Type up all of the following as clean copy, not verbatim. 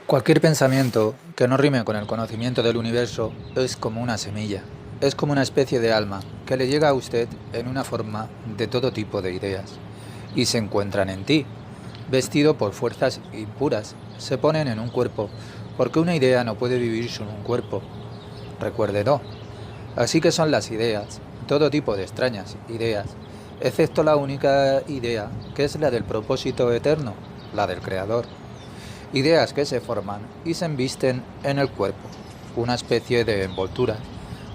Cualquier pensamiento que no rime con el conocimiento del universo es como una semilla, es como una especie de alma que le llega a usted en una forma de todo tipo de ideas y se encuentran en ti, vestido por fuerzas impuras, se ponen en un cuerpo, porque una idea no puede vivir sin un cuerpo, recuérdelo. Así que son las ideas, todo tipo de extrañas ideas, excepto la única idea que es la del propósito eterno, la del Creador. Ideas que se forman y se embisten en el cuerpo, una especie de envoltura,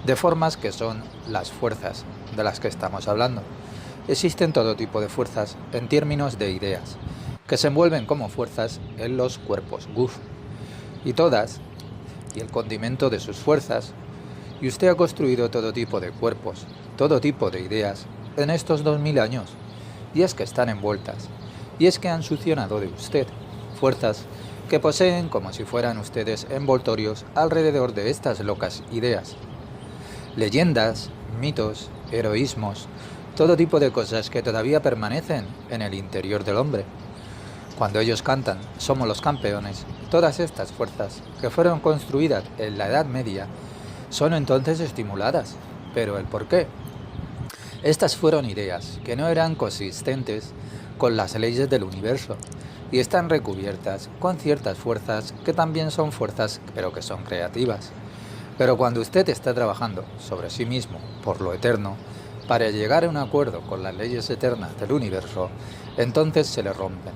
de formas que son las fuerzas de las que estamos hablando. Existen todo tipo de fuerzas en términos de ideas, que se envuelven como fuerzas en los cuerpos GUF, y todas, y el condimento de sus fuerzas, y usted ha construido todo tipo de cuerpos, todo tipo de ideas, en estos 2000 años, y es que están envueltas, y es que han succionado de usted fuerzas que poseen como si fueran ustedes envoltorios alrededor de estas locas ideas. Leyendas, mitos, heroísmos, todo tipo de cosas que todavía permanecen en el interior del hombre. Cuando ellos cantan, somos los campeones, todas estas fuerzas que fueron construidas en la Edad Media son entonces estimuladas. Pero ¿el por qué? Estas fueron ideas que no eran consistentes con las leyes del universo y están recubiertas con ciertas fuerzas que también son fuerzas pero que son creativas. Pero cuando usted está trabajando sobre sí mismo por lo eterno, para llegar a un acuerdo con las leyes eternas del universo, entonces se le rompen.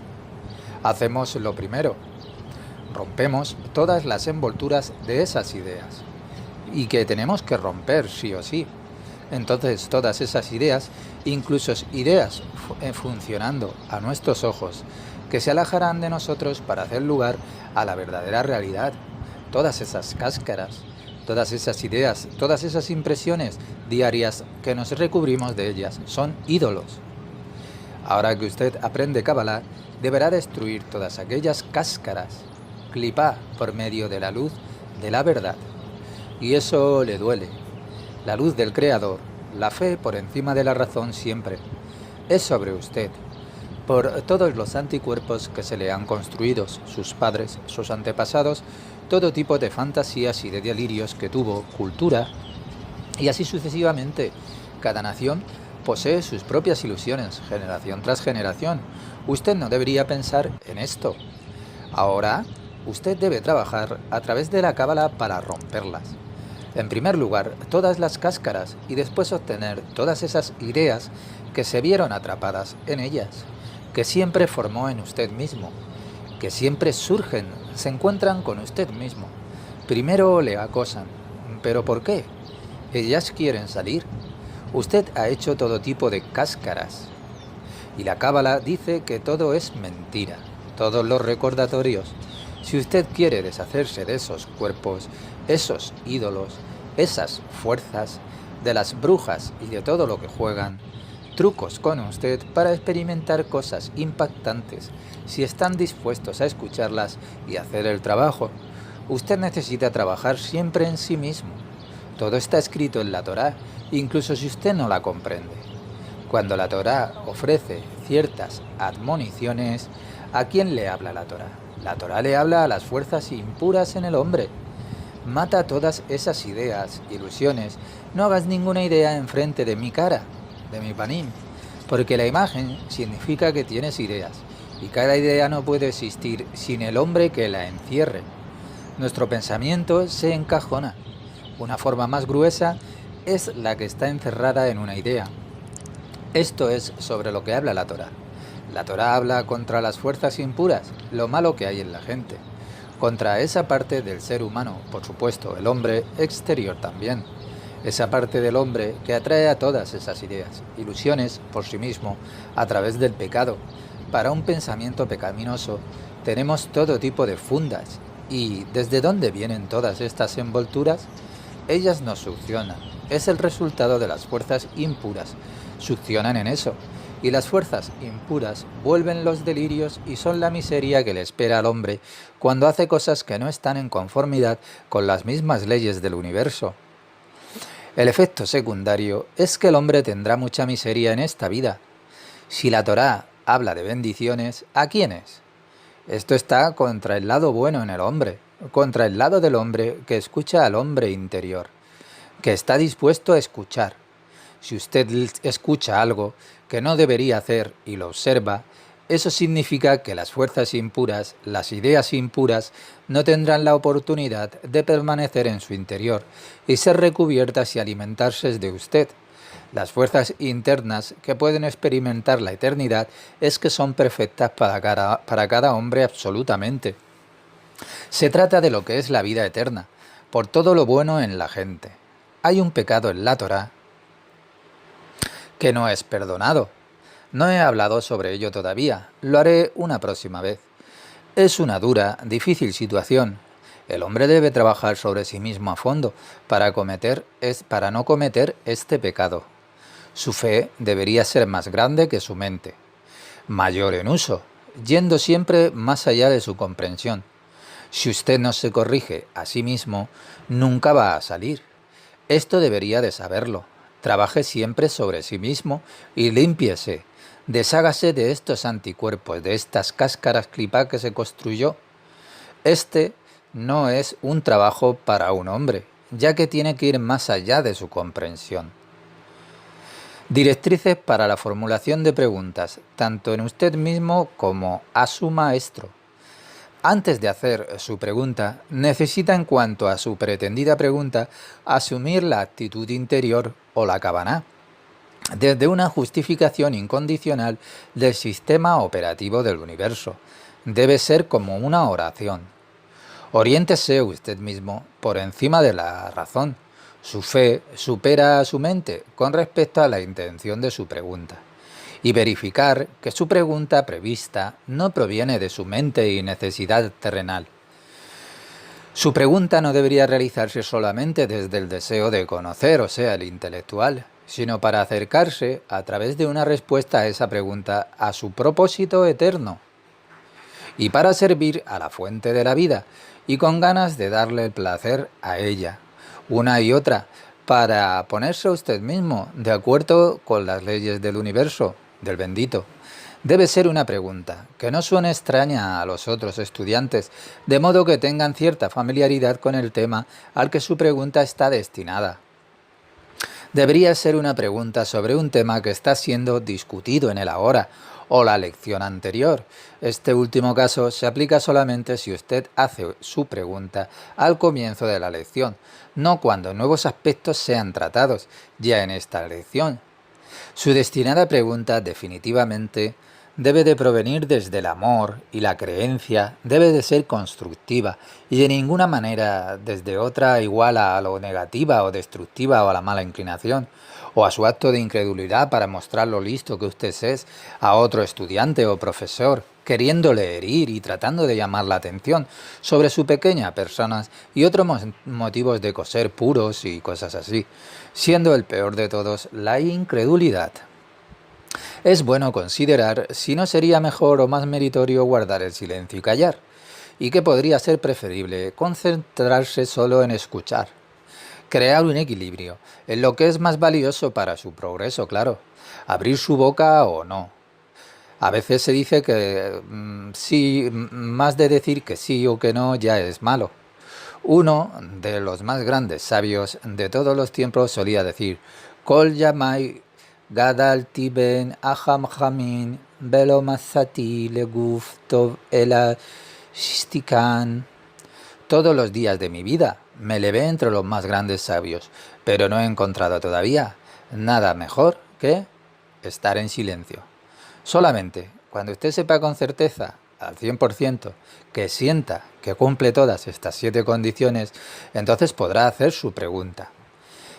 Hacemos lo primero, rompemos todas las envolturas de esas ideas y que tenemos que romper sí o sí. Entonces todas esas ideas, incluso ideas funcionando a nuestros ojos, que se alejarán de nosotros para hacer lugar a la verdadera realidad. Todas esas cáscaras, todas esas ideas, todas esas impresiones diarias que nos recubrimos de ellas son ídolos. Ahora que usted aprende Kabbalah, deberá destruir todas aquellas cáscaras, clipá por medio de la luz de la verdad. Y eso le duele. La luz del Creador, la fe por encima de la razón siempre, es sobre usted, por todos los anticuerpos que se le han construido, sus padres, sus antepasados, todo tipo de fantasías y de delirios que tuvo, cultura, y así sucesivamente. Cada nación posee sus propias ilusiones, generación tras generación. Usted no debería pensar en esto. Ahora, usted debe trabajar a través de la Cábala para romperlas. En primer lugar, todas las cáscaras y después obtener todas esas ideas que se vieron atrapadas en ellas, que siempre formó en usted mismo, que siempre surgen, se encuentran con usted mismo. Primero le acosan. ¿Pero por qué? Ellas quieren salir. Usted ha hecho todo tipo de cáscaras. Y la Cábala dice que todo es mentira, todos los recordatorios. Si usted quiere deshacerse de esos cuerpos, esos ídolos, esas fuerzas, de las brujas y de todo lo que juegan, trucos con usted para experimentar cosas impactantes, si están dispuestos a escucharlas y hacer el trabajo, usted necesita trabajar siempre en sí mismo. Todo está escrito en la Torá, incluso si usted no la comprende. Cuando la Torá ofrece ciertas admoniciones, ¿a quién le habla la Torá? La Torá le habla a las fuerzas impuras en el hombre. Mata todas esas ideas, ilusiones. No hagas ninguna idea enfrente de mi cara, de mi panim, porque la imagen significa que tienes ideas, y cada idea no puede existir sin el hombre que la encierre. Nuestro pensamiento se encajona. Una forma más gruesa es la que está encerrada en una idea. Esto es sobre lo que habla la Torá. La Torá habla contra las fuerzas impuras, lo malo que hay en la gente. Contra esa parte del ser humano, por supuesto, el hombre exterior también. Esa parte del hombre que atrae a todas esas ideas, ilusiones por sí mismo, a través del pecado. Para un pensamiento pecaminoso tenemos todo tipo de fundas. ¿Y desde dónde vienen todas estas envolturas? Ellas nos succionan. Es el resultado de las fuerzas impuras. Succionan en eso. Y las fuerzas impuras vuelven los delirios y son la miseria que le espera al hombre cuando hace cosas que no están en conformidad con las mismas leyes del universo. El efecto secundario es que el hombre tendrá mucha miseria en esta vida. Si la Torá habla de bendiciones, ¿a quiénes? Esto está contra el lado bueno en el hombre, contra el lado del hombre que escucha al hombre interior, que está dispuesto a escuchar. Si usted escucha algo que no debería hacer y lo observa, eso significa que las fuerzas impuras, las ideas impuras, no tendrán la oportunidad de permanecer en su interior y ser recubiertas y alimentarse de usted. Las fuerzas internas que pueden experimentar la eternidad es que son perfectas para cada hombre absolutamente. Se trata de lo que es la vida eterna, por todo lo bueno en la gente. Hay un pecado en la Torá que no es perdonado. No he hablado sobre ello todavía, lo haré una próxima vez. Es una dura, difícil situación. El hombre debe trabajar sobre sí mismo a fondo para no cometer este pecado. Su fe debería ser más grande que su mente, mayor en uso, yendo siempre más allá de su comprensión. Si usted no se corrige a sí mismo, nunca va a salir. Esto debería de saberlo. Trabaje siempre sobre sí mismo y límpiese. Deshágase de estos anticuerpos, de estas cáscaras clipá que se construyó. Este no es un trabajo para un hombre, ya que tiene que ir más allá de su comprensión. Directrices para la formulación de preguntas, tanto en usted mismo como a su maestro. Antes de hacer su pregunta, necesita en cuanto a su pretendida pregunta asumir la actitud interior o la kavaná, desde una justificación incondicional del sistema operativo del universo. Debe ser como una oración. Oriéntese usted mismo por encima de la razón. Su fe supera a su mente con respecto a la intención de su pregunta. Y verificar que su pregunta prevista no proviene de su mente y necesidad terrenal. Su pregunta no debería realizarse solamente desde el deseo de conocer, o sea, el intelectual, sino para acercarse, a través de una respuesta a esa pregunta, a su propósito eterno, y para servir a la fuente de la vida, y con ganas de darle el placer a ella, una y otra, para ponerse a usted mismo de acuerdo con las leyes del universo, del bendito. Debe ser una pregunta que no suene extraña a los otros estudiantes, de modo que tengan cierta familiaridad con el tema al que su pregunta está destinada. Debería ser una pregunta sobre un tema que está siendo discutido en el ahora o la lección anterior. Este último caso se aplica solamente si usted hace su pregunta al comienzo de la lección, no cuando nuevos aspectos sean tratados ya en esta lección. Su destinada pregunta definitivamente debe de provenir desde el amor y la creencia debe de ser constructiva y de ninguna manera desde otra igual a lo negativa o destructiva o a la mala inclinación o a su acto de incredulidad para mostrar lo listo que usted es a otro estudiante o profesor, queriéndole herir y tratando de llamar la atención sobre su pequeña persona y otros motivos de coser puros y cosas así, siendo el peor de todos la incredulidad. Es bueno considerar si no sería mejor o más meritorio guardar el silencio y callar, y que podría ser preferible concentrarse solo en escuchar. Crear un equilibrio en lo que es más valioso para su progreso, claro, abrir su boca o no. A veces se dice que sí, más de decir que sí o que no ya es malo. Uno de los más grandes sabios de todos los tiempos solía decir: Kol yamai gadalti ben aham hamin velo masati leguf tov ela shtikan. Todos los días de mi vida me levé entre los más grandes sabios, pero no he encontrado todavía nada mejor que estar en silencio. Solamente cuando usted sepa con certeza, al 100%, que sienta que cumple todas estas 7 condiciones, entonces podrá hacer su pregunta.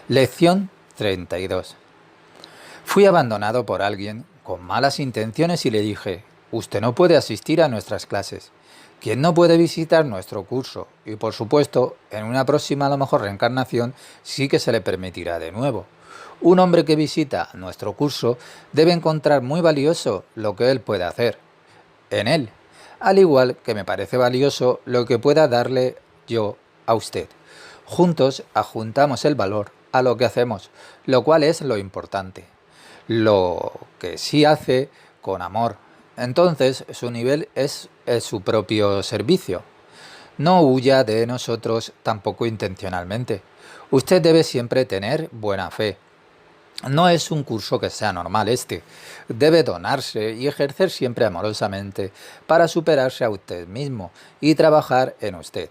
Lección 32. Fui abandonado por alguien con malas intenciones y le dije: usted no puede asistir a nuestras clases. ¿Quién no puede visitar nuestro curso? Y por supuesto, en una próxima a lo mejor reencarnación sí que se le permitirá de nuevo. Un hombre que visita nuestro curso debe encontrar muy valioso lo que él puede hacer en él, al igual que me parece valioso lo que pueda darle yo a usted. Juntos adjuntamos el valor a lo que hacemos, lo cual es lo importante. Lo que sí hace con amor Entonces su nivel es su propio servicio. No huya de nosotros tampoco intencionalmente. Usted debe siempre tener buena fe. No es un curso que sea normal este. Debe donarse y ejercer siempre amorosamente para superarse a usted mismo y trabajar en usted.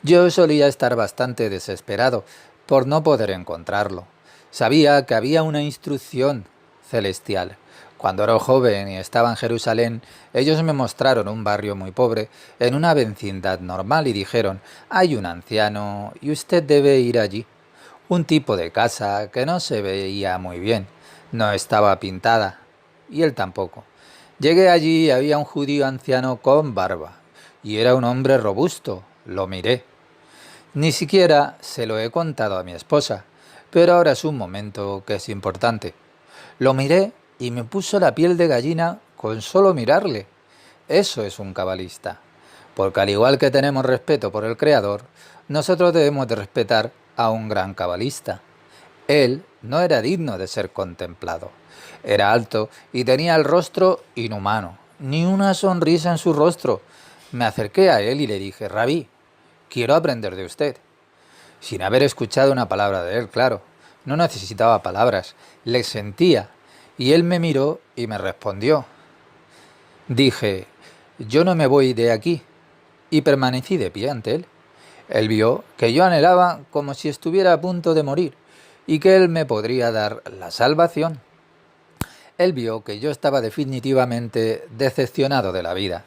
Yo solía estar bastante desesperado por no poder encontrarlo. Sabía que había una instrucción celestial. Cuando era joven y estaba en Jerusalén, ellos me mostraron un barrio muy pobre en una vecindad normal y dijeron, hay un anciano y usted debe ir allí. Un tipo de casa que no se veía muy bien, no estaba pintada, y él tampoco. Llegué allí y había un judío anciano con barba, y era un hombre robusto, lo miré. Ni siquiera se lo he contado a mi esposa, pero ahora es un momento que es importante. Lo miré y me puso la piel de gallina con solo mirarle. Eso es un cabalista. Porque al igual que tenemos respeto por el Creador, nosotros debemos de respetar a un gran cabalista. Él no era digno de ser contemplado. Era alto y tenía el rostro inhumano, ni una sonrisa en su rostro. Me acerqué a él y le dije, Rabí, quiero aprender de usted. Sin haber escuchado una palabra de él, claro. No necesitaba palabras, le sentía. Y él me miró y me respondió. Dije, yo no me voy de aquí. Y permanecí de pie ante él. Él vio que yo anhelaba como si estuviera a punto de morir y que él me podría dar la salvación. Él vio que yo estaba definitivamente decepcionado de la vida,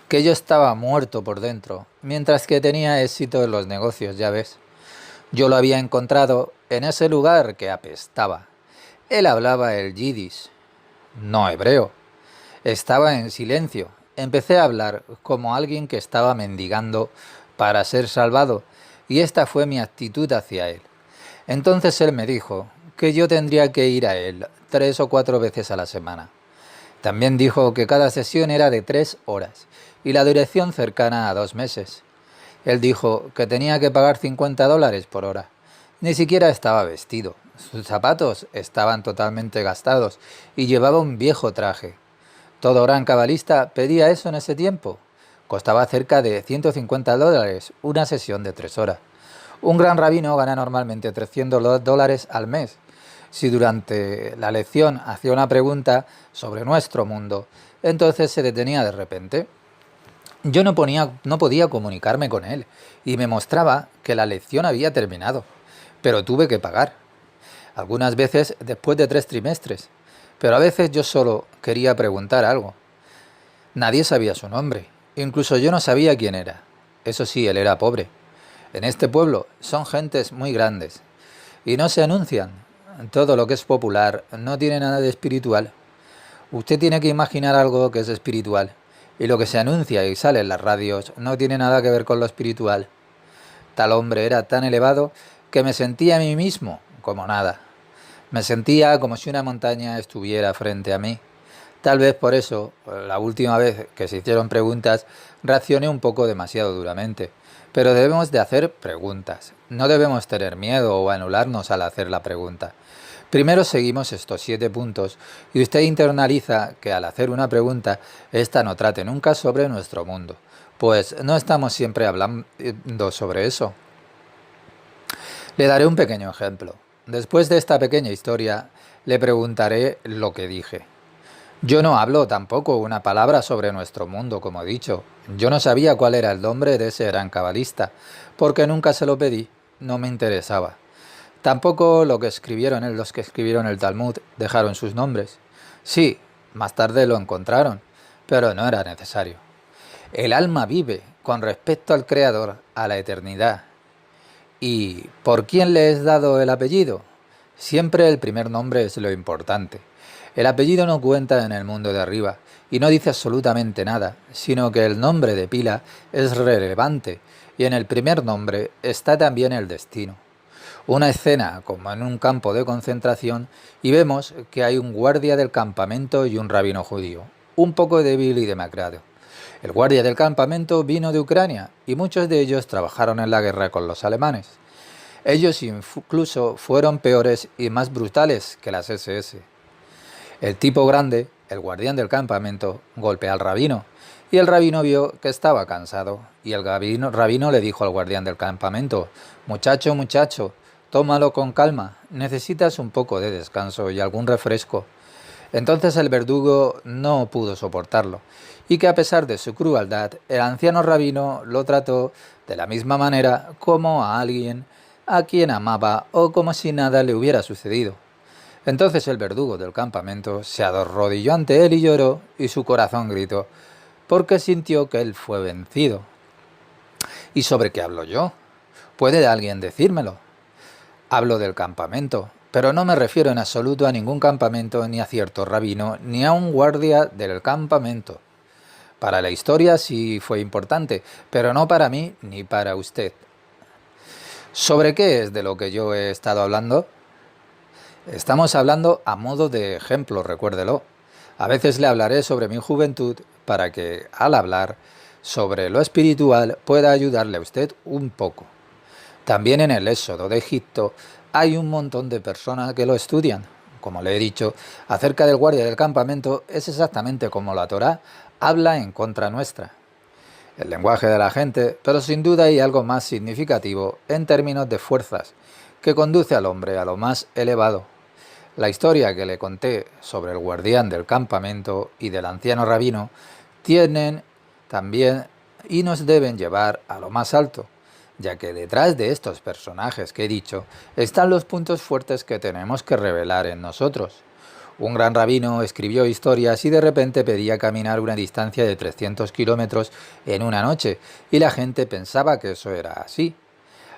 que yo estaba muerto por dentro, mientras que tenía éxito en los negocios, ya ves. Yo lo había encontrado en ese lugar que apestaba. Él hablaba el yiddish, no hebreo. Estaba en silencio. Empecé a hablar como alguien que estaba mendigando para ser salvado, y esta fue mi actitud hacia él. Entonces él me dijo que yo tendría que ir a él 3 o 4 veces a la semana. También dijo que cada sesión era de 3 horas y la duración cercana a 2 meses. Él dijo que tenía que pagar $50 por hora. Ni siquiera estaba vestido. Sus zapatos estaban totalmente gastados y llevaba un viejo traje. Todo gran cabalista pedía eso en ese tiempo. Costaba cerca de $150 una sesión de 3 horas. Un gran rabino gana normalmente $300 al mes. Si durante la lección hacía una pregunta sobre nuestro mundo, entonces se detenía de repente. Yo no podía comunicarme con él y me mostraba que la lección había terminado, pero tuve que pagar. Algunas veces después de 3 trimestres, pero a veces yo solo quería preguntar algo. Nadie sabía su nombre, incluso yo no sabía quién era. Eso sí, él era pobre. En este pueblo son gentes muy grandes y no se anuncian. Todo lo que es popular no tiene nada de espiritual. Usted tiene que imaginar algo que es espiritual y lo que se anuncia y sale en las radios no tiene nada que ver con lo espiritual. Tal hombre era tan elevado que me sentía a mí mismo como nada. Me sentía como si una montaña estuviera frente a mí. Tal vez por eso, la última vez que se hicieron preguntas, reaccioné un poco demasiado duramente. Pero debemos de hacer preguntas. No debemos tener miedo o anularnos al hacer la pregunta. Primero seguimos estos 7 puntos y usted internaliza que al hacer una pregunta, esta no trate nunca sobre nuestro mundo, pues no estamos siempre hablando sobre eso. Le daré un pequeño ejemplo. Después de esta pequeña historia, le preguntaré lo que dije. Yo no hablo tampoco una palabra sobre nuestro mundo, como he dicho. Yo no sabía cuál era el nombre de ese gran cabalista, porque nunca se lo pedí, no me interesaba. Tampoco los que escribieron el Talmud dejaron sus nombres. Sí, más tarde lo encontraron, pero no era necesario. El alma vive con respecto al Creador, a la eternidad. ¿Y por quién le es dado el apellido? Siempre el primer nombre es lo importante. El apellido no cuenta en el mundo de arriba y no dice absolutamente nada, sino que el nombre de pila es relevante y en el primer nombre está también el destino. Una escena como en un campo de concentración y vemos que hay un guardia del campamento y un rabino judío, un poco débil y demacrado. El guardia del campamento vino de Ucrania y muchos de ellos trabajaron en la guerra con los alemanes. Ellos incluso fueron peores y más brutales que las SS. El tipo grande el guardián del campamento golpea al rabino, y el rabino vio que estaba cansado, y el rabino le dijo al guardián del campamento: muchacho, muchacho, tómalo con calma, necesitas un poco de descanso y algún refresco. Entonces el verdugo no pudo soportarlo, y que a pesar de su crueldad, el anciano rabino lo trató de la misma manera como a alguien a quien amaba o como si nada le hubiera sucedido. Entonces el verdugo del campamento se arrodilló ante él y lloró, y su corazón gritó, porque sintió que él fue vencido. ¿Y sobre qué hablo yo? ¿Puede alguien decírmelo? Hablo del campamento, pero no me refiero en absoluto a ningún campamento, ni a cierto rabino, ni a un guardia del campamento. Para la historia sí fue importante, pero no para mí ni para usted. ¿Sobre qué es de lo que yo he estado hablando? Estamos hablando a modo de ejemplo, recuérdelo. A veces le hablaré sobre mi juventud para que, al hablar sobre lo espiritual, pueda ayudarle a usted un poco. También en el Éxodo de Egipto hay un montón de personas que lo estudian. Como le he dicho, acerca del guardia del campamento es exactamente como la Torá habla en contra nuestra. El lenguaje de la gente, pero sin duda hay algo más significativo en términos de fuerzas, que conduce al hombre a lo más elevado. La historia que le conté sobre el guardián del campamento y del anciano rabino tienen también y nos deben llevar a lo más alto, ya que detrás de estos personajes que he dicho están los puntos fuertes que tenemos que revelar en nosotros. Un gran rabino escribió historias y de repente pedía caminar una distancia de 300 kilómetros en una noche, y la gente pensaba que eso era así.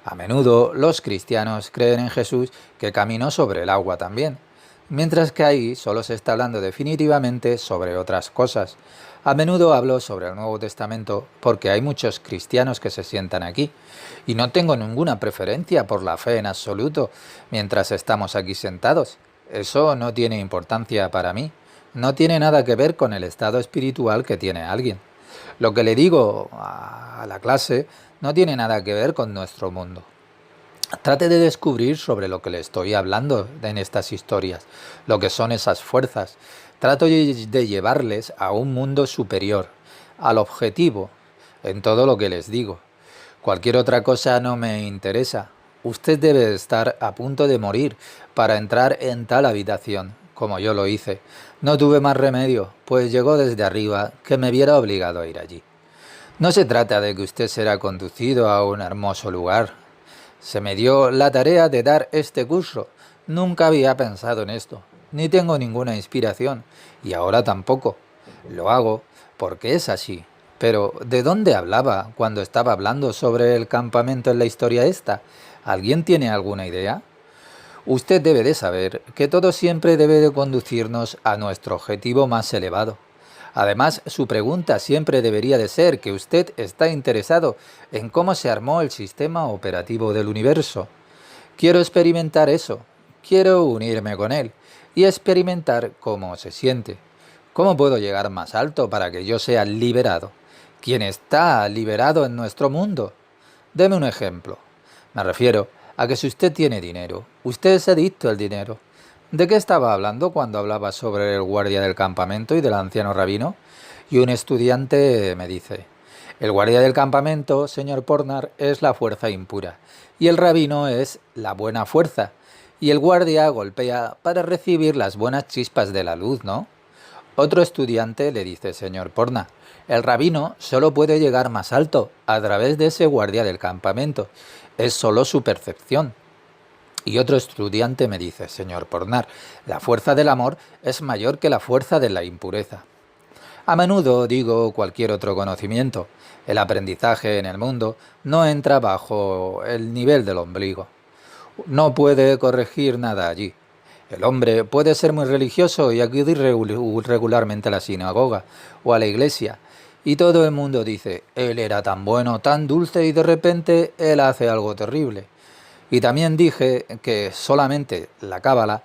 A menudo los cristianos creen en Jesús que caminó sobre el agua también, mientras que ahí solo se está hablando definitivamente sobre otras cosas. A menudo hablo sobre el Nuevo Testamento porque hay muchos cristianos que se sientan aquí, y no tengo ninguna preferencia por la fe en absoluto mientras estamos aquí sentados. Eso no tiene importancia para mí, no tiene nada que ver con el estado espiritual que tiene alguien. Lo que le digo a la clase no tiene nada que ver con nuestro mundo. Trate de descubrir sobre lo que le estoy hablando en estas historias, lo que son esas fuerzas. Trato de llevarles a un mundo superior, al objetivo, en todo lo que les digo. Cualquier otra cosa no me interesa. Usted debe estar a punto de morir para entrar en tal habitación, como yo lo hice. No tuve más remedio, pues llegó desde arriba que me viera obligado a ir allí. No se trata de que usted será conducido a un hermoso lugar. Se me dio la tarea de dar este curso. Nunca había pensado en esto, ni tengo ninguna inspiración, y ahora tampoco. Lo hago porque es así. Pero, ¿de dónde hablaba cuando estaba hablando sobre el campamento en la historia esta? ¿Alguien tiene alguna idea? Usted debe de saber que todo siempre debe de conducirnos a nuestro objetivo más elevado. Además, su pregunta siempre debería de ser que usted está interesado en cómo se armó el sistema operativo del universo. Quiero experimentar eso, quiero unirme con él y experimentar cómo se siente. ¿Cómo puedo llegar más alto para que yo sea liberado? ¿Quién está liberado en nuestro mundo? Deme un ejemplo. Me refiero a que si usted tiene dinero, usted es adicto al dinero. ¿De qué estaba hablando cuando hablaba sobre el guardia del campamento y del anciano rabino? Y un estudiante me dice: el guardia del campamento, señor Pornar, es la fuerza impura, y el rabino es la buena fuerza, y el guardia golpea para recibir las buenas chispas de la luz, ¿no? Otro estudiante le dice: señor Pornar, el rabino solo puede llegar más alto a través de ese guardia del campamento, es solo su percepción. Y otro estudiante me dice: señor Pornar, la fuerza del amor es mayor que la fuerza de la impureza. A menudo digo cualquier otro conocimiento. El aprendizaje en el mundo no entra bajo el nivel del ombligo. No puede corregir nada allí. El hombre puede ser muy religioso y acudir regularmente a la sinagoga o a la iglesia, y todo el mundo dice: él era tan bueno, tan dulce, y de repente él hace algo terrible. Y también dije que solamente la Cábala,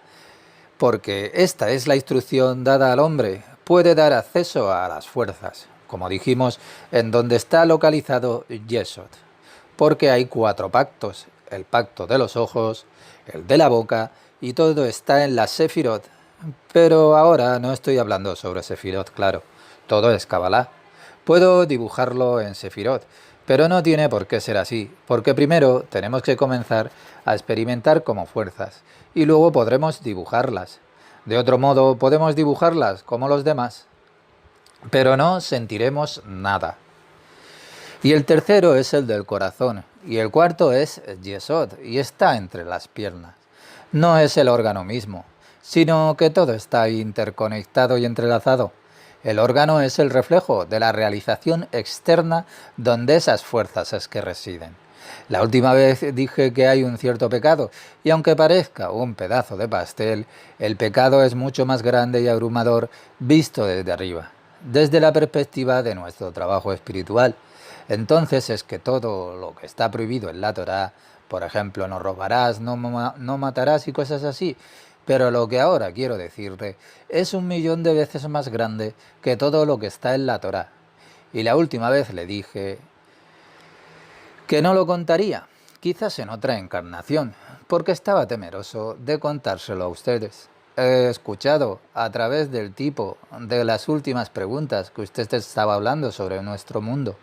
porque esta es la instrucción dada al hombre, puede dar acceso a las fuerzas, como dijimos, en donde está localizado Yesod, porque hay 4 pactos: el pacto de los ojos, el de la boca, y todo está en la Sefirot, Pero ahora no estoy hablando sobre Sefirot, claro. Todo es Kabbalah. Puedo dibujarlo en Sefirot, pero no tiene por qué ser así, porque primero tenemos que comenzar a experimentar como fuerzas, y luego podremos dibujarlas. De otro modo, podemos dibujarlas como los demás, pero no sentiremos nada. Y el tercero es el del corazón, y el cuarto es Yesod, y está entre las piernas. No es el órgano mismo, sino que todo está interconectado y entrelazado. El órgano es el reflejo de la realización externa donde esas fuerzas es que residen. La última vez dije que hay un cierto pecado, y aunque parezca un pedazo de pastel, el pecado es mucho más grande y abrumador visto desde arriba, desde la perspectiva de nuestro trabajo espiritual. Entonces es que todo lo que está prohibido en la Torá, por ejemplo, no robarás, no matarás y cosas así, pero lo que ahora quiero decirte es 1 millón de veces más grande que todo lo que está en la Torá. Y la última vez le dije que no lo contaría, quizás en otra encarnación, porque estaba temeroso de contárselo a ustedes. He escuchado a través del tipo de las últimas preguntas que usted estaba hablando sobre nuestro mundo.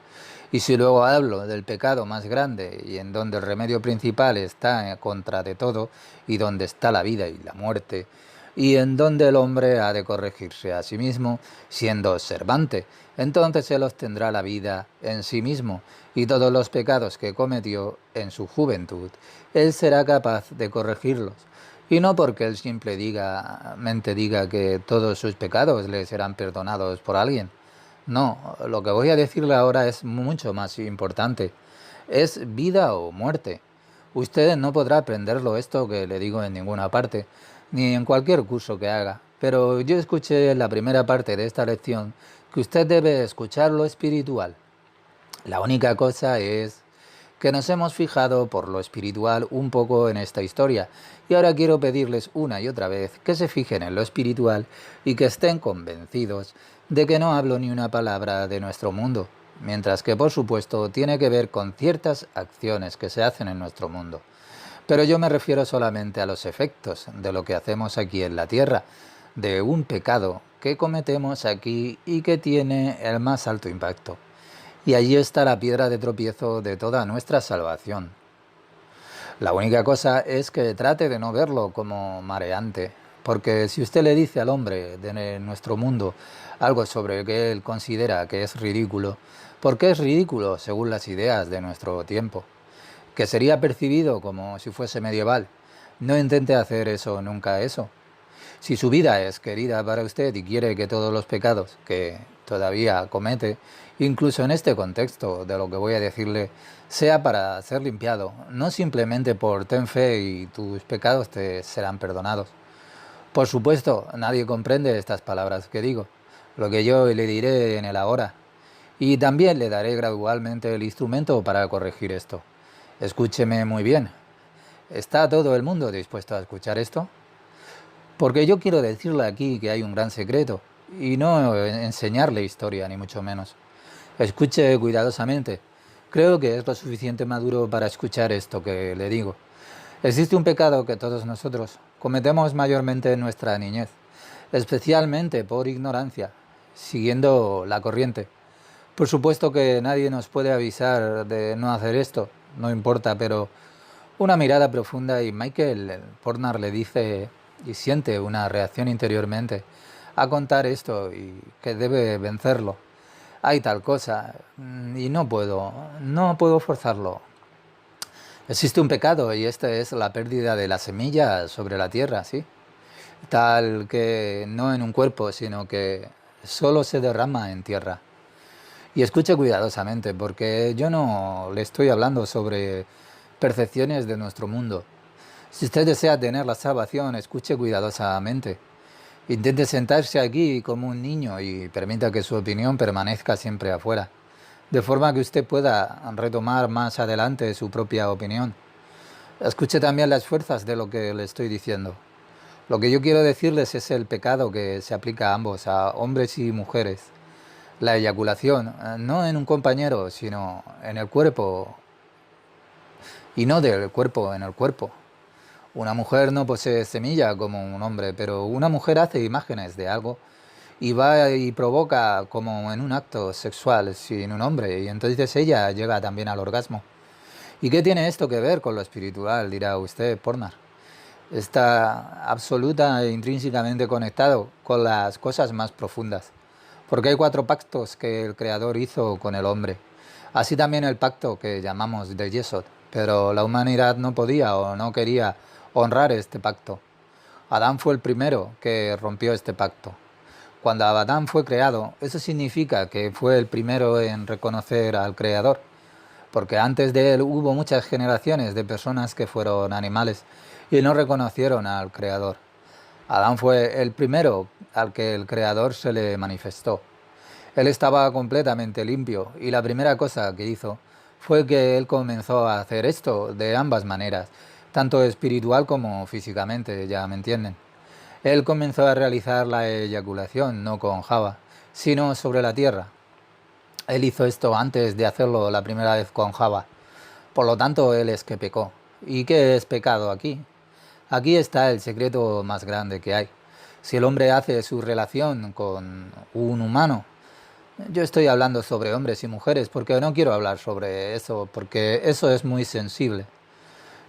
Y si luego hablo del pecado más grande y en donde el remedio principal está en contra de todo y donde está la vida y la muerte, y en donde el hombre ha de corregirse a sí mismo siendo observante, entonces él obtendrá la vida en sí mismo y todos los pecados que cometió en su juventud, él será capaz de corregirlos. Y no porque él simplemente diga que todos sus pecados le serán perdonados por alguien. No, lo que voy a decirle ahora es mucho más importante. Es vida o muerte. Usted no podrá aprenderlo esto que le digo en ninguna parte, ni en cualquier curso que haga. Pero yo escuché en la primera parte de esta lección que usted debe escuchar lo espiritual. La única cosa es que nos hemos fijado por lo espiritual un poco en esta historia, y ahora quiero pedirles una y otra vez que se fijen en lo espiritual y que estén convencidos de que no hablo ni una palabra de nuestro mundo, mientras que por supuesto tiene que ver con ciertas acciones que se hacen en nuestro mundo. Pero yo me refiero solamente a los efectos de lo que hacemos aquí en la tierra, de un pecado que cometemos aquí y que tiene el más alto impacto. Y allí está la piedra de tropiezo de toda nuestra salvación. La única cosa es que trate de no verlo como mareante, porque si usted le dice al hombre de nuestro mundo algo sobre que él considera que es ridículo, porque es ridículo según las ideas de nuestro tiempo, que sería percibido como si fuese medieval, no intente hacer nunca eso. Si su vida es querida para usted y quiere que todos los pecados que todavía comete, incluso en este contexto de lo que voy a decirle, sea para ser limpiado, no simplemente por ten fe y tus pecados te serán perdonados. Por supuesto, nadie comprende estas palabras que digo, lo que yo le diré en el ahora, y también le daré gradualmente el instrumento para corregir esto. Escúcheme muy bien. ¿Está todo el mundo dispuesto a escuchar esto? Porque yo quiero decirle aquí que hay un gran secreto, y no enseñarle historia, ni mucho menos. Escuche cuidadosamente. Creo que es lo suficiente maduro para escuchar esto que le digo. Existe un pecado que todos nosotros cometemos mayormente en nuestra niñez, especialmente por ignorancia, siguiendo la corriente. Por supuesto que nadie nos puede avisar de no hacer esto, no importa, pero una mirada profunda y Michael Pornar le dice y siente una reacción interiormente a contar esto y que debe vencerlo. Hay tal cosa y no puedo forzarlo. Existe un pecado y esta es la pérdida de la semilla sobre la tierra, ¿sí? Tal que no en un cuerpo, sino que solo se derrama en tierra. Y escuche cuidadosamente, porque yo no le estoy hablando sobre percepciones de nuestro mundo. Si usted desea tener la salvación, escuche cuidadosamente. Intente sentarse aquí como un niño y permita que su opinión permanezca siempre afuera, de forma que usted pueda retomar más adelante su propia opinión. Escuche también las fuerzas de lo que le estoy diciendo. Lo que yo quiero decirles es el pecado que se aplica a ambos, a hombres y mujeres. La eyaculación, no en un compañero, sino en el cuerpo, y no del cuerpo en el cuerpo. Una mujer no posee semilla como un hombre, pero una mujer hace imágenes de algo y va y provoca como en un acto sexual sin un hombre, y entonces ella llega también al orgasmo. ¿Y qué tiene esto que ver con lo espiritual? Dirá usted, Pornar. Está absoluta e intrínsecamente conectado con las cosas más profundas, porque hay cuatro pactos que el Creador hizo con el hombre. Así también el pacto que llamamos de Yesod, pero la humanidad no podía o no quería honrar este pacto. Adán fue el primero que rompió este pacto. Cuando Adán fue creado, eso significa que fue el primero en reconocer al Creador, porque antes de él hubo muchas generaciones de personas que fueron animales y no reconocieron al Creador. Adán fue el primero al que el Creador se le manifestó. Él estaba completamente limpio y la primera cosa que hizo fue que él comenzó a hacer esto de ambas maneras, tanto espiritual como físicamente, ya me entienden. Él comenzó a realizar la eyaculación no con Java, sino sobre la tierra. Él hizo esto antes de hacerlo la primera vez con Java. Por lo tanto, él es que pecó. ¿Y qué es pecado aquí? Aquí está el secreto más grande que hay. Si el hombre hace su relación con un humano, yo estoy hablando sobre hombres y mujeres porque no quiero hablar sobre eso, porque eso es muy sensible.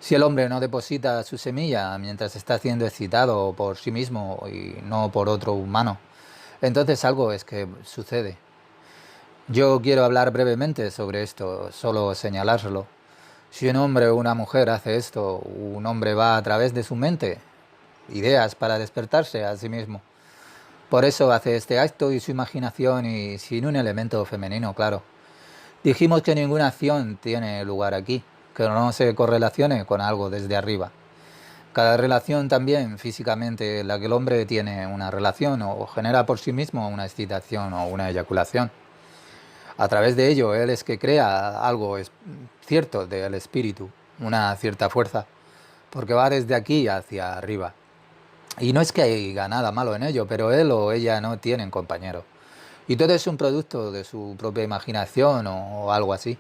Si el hombre no deposita su semilla mientras está siendo excitado por sí mismo y no por otro humano, entonces algo es que sucede. Yo quiero hablar brevemente sobre esto, solo señalárselo. Si un hombre o una mujer hace esto, un hombre va a través de su mente, ideas para despertarse a sí mismo. Por eso hace este acto y su imaginación y sin un elemento femenino, claro. Dijimos que ninguna acción tiene lugar aquí, que no se correlacione con algo desde arriba. Cada relación también físicamente en la que el hombre tiene una relación o genera por sí mismo una excitación o una eyaculación. A través de ello él es que crea algo cierto del espíritu, una cierta fuerza, porque va desde aquí hacia arriba. Y no es que haya nada malo en ello, pero él o ella no tienen compañero. Y todo es un producto de su propia imaginación o algo así.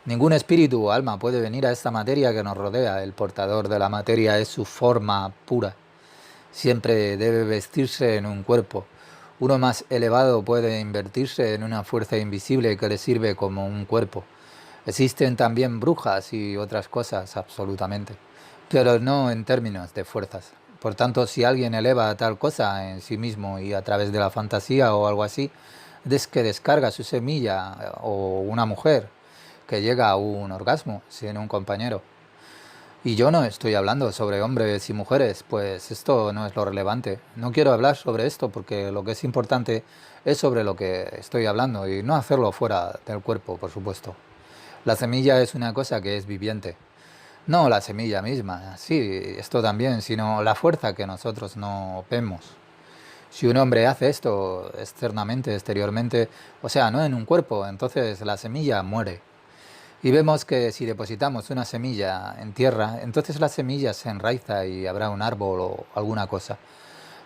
Ningún espíritu o alma puede venir a esta materia que nos rodea. El portador de la materia es su forma pura. Siempre debe vestirse en un cuerpo. Uno más elevado puede invertirse en una fuerza invisible que le sirve como un cuerpo. Existen también brujas y otras cosas, absolutamente, pero no en términos de fuerzas. Por tanto, si alguien eleva tal cosa en sí mismo y a través de la fantasía o algo así, es que descarga su semilla, o una mujer que llega a un orgasmo sin un compañero. Y yo no estoy hablando sobre hombres y mujeres, pues esto no es lo relevante. No quiero hablar sobre esto porque lo que es importante es sobre lo que estoy hablando y no hacerlo fuera del cuerpo, por supuesto. La semilla es una cosa que es viviente. No la semilla misma, sí, esto también, sino la fuerza que nosotros no vemos. Si un hombre hace esto externamente, exteriormente, o sea, no en un cuerpo, entonces la semilla muere. Y vemos que si depositamos una semilla en tierra, entonces la semilla se enraiza y habrá un árbol o alguna cosa.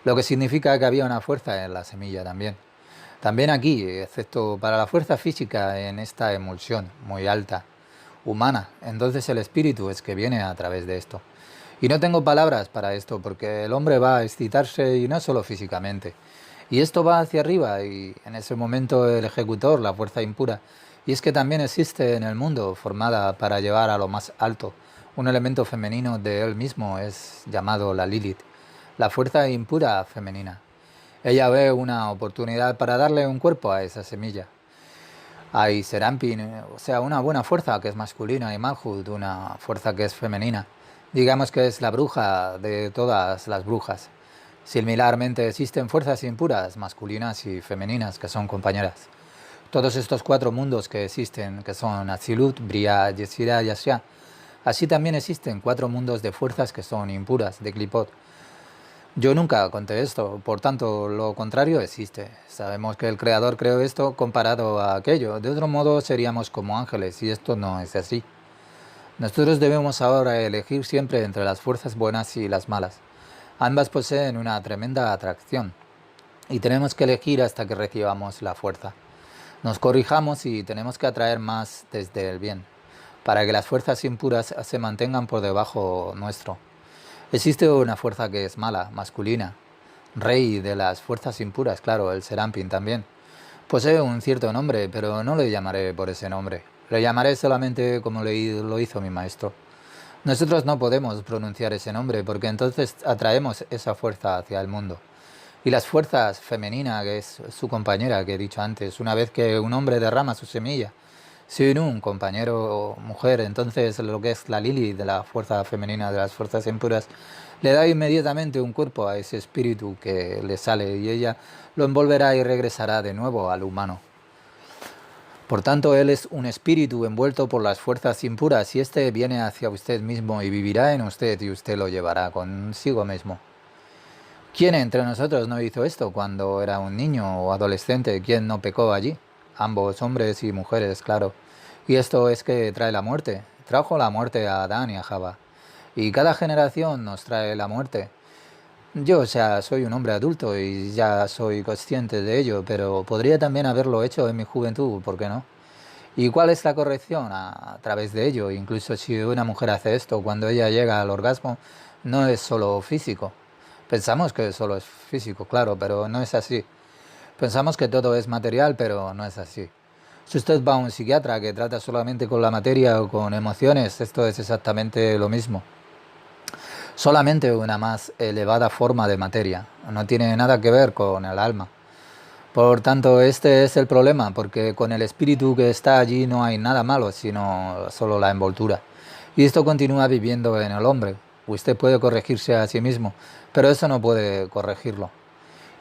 Lo que significa que había una fuerza en la semilla también. También aquí, excepto para la fuerza física en esta emulsión muy alta, humana, entonces el espíritu es que viene a través de esto. Y no tengo palabras para esto porque el hombre va a excitarse y no solo físicamente. Y esto va hacia arriba y en ese momento el ejecutor, la fuerza impura, y es que también existe en el mundo formada para llevar a lo más alto. Un elemento femenino de él mismo es llamado la Lilith, la fuerza impura femenina. Ella ve una oportunidad para darle un cuerpo a esa semilla. Hay Serampin, o sea, una buena fuerza que es masculina y Malhut, una fuerza que es femenina. Digamos que es la bruja de todas las brujas. Similarmente existen fuerzas impuras, masculinas y femeninas, que son compañeras. Todos estos cuatro mundos que existen, que son Atzilut, Bria, Yetzirah y Asya, así también existen cuatro mundos de fuerzas que son impuras, de Klipot. Yo nunca conté esto, por tanto, lo contrario existe. Sabemos que el Creador creó esto comparado a aquello. De otro modo, seríamos como ángeles, y esto no es así. Nosotros debemos ahora elegir siempre entre las fuerzas buenas y las malas. Ambas poseen una tremenda atracción, y tenemos que elegir hasta que recibamos la fuerza. Nos corrijamos y tenemos que atraer más desde el bien, para que las fuerzas impuras se mantengan por debajo nuestro. Existe una fuerza que es mala, masculina, rey de las fuerzas impuras, claro, el Serampin también. Posee un cierto nombre, pero no le llamaré por ese nombre. Le llamaré solamente como lo hizo mi maestro. Nosotros no podemos pronunciar ese nombre porque entonces atraemos esa fuerza hacia el mundo. Y las fuerzas femeninas, que es su compañera que he dicho antes, una vez que un hombre derrama su semilla, sin un compañero o mujer, entonces lo que es la Lili de la fuerza femenina, de las fuerzas impuras, le da inmediatamente un cuerpo a ese espíritu que le sale y ella lo envolverá y regresará de nuevo al humano. Por tanto, él es un espíritu envuelto por las fuerzas impuras y éste viene hacia usted mismo y vivirá en usted y usted lo llevará consigo mismo. ¿Quién entre nosotros no hizo esto cuando era un niño o adolescente? ¿Quién no pecó allí? Ambos, hombres y mujeres, claro. Y esto es que trae la muerte. Trajo la muerte a Adán y a Java. Y cada generación nos trae la muerte. Yo, o sea, soy un hombre adulto y ya soy consciente de ello, pero podría también haberlo hecho en mi juventud, ¿por qué no? ¿Y cuál es la corrección a través de ello? Incluso si una mujer hace esto, cuando ella llega al orgasmo, no es solo físico. Pensamos que solo es físico, claro, pero no es así. Pensamos que todo es material, pero no es así. Si usted va a un psiquiatra que trata solamente con la materia o con emociones, esto es exactamente lo mismo. Solamente una más elevada forma de materia. No tiene nada que ver con el alma. Por tanto, este es el problema, porque con el espíritu que está allí no hay nada malo, sino solo la envoltura. Y esto continúa viviendo en el hombre. Usted puede corregirse a sí mismo, pero eso no puede corregirlo.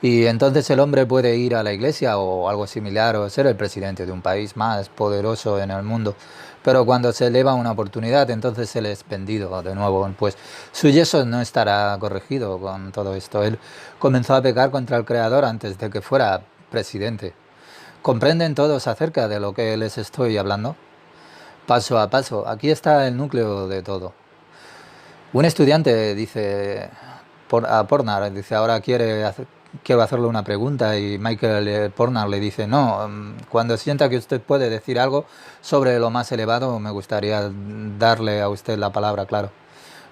Y entonces el hombre puede ir a la iglesia o algo similar o ser el presidente de un país más poderoso en el mundo. Pero cuando se eleva una oportunidad, entonces él es vendido de nuevo. Pues su yeso no estará corregido con todo esto. Él comenzó a pecar contra el Creador antes de que fuera presidente. ¿Comprenden todos acerca de lo que les estoy hablando? Paso a paso, aquí está el núcleo de todo. Un estudiante dice a Pornar, dice, ahora quiero hacerle una pregunta y Michael Pornar le dice, no, cuando sienta que usted puede decir algo sobre lo más elevado, me gustaría darle a usted la palabra, claro.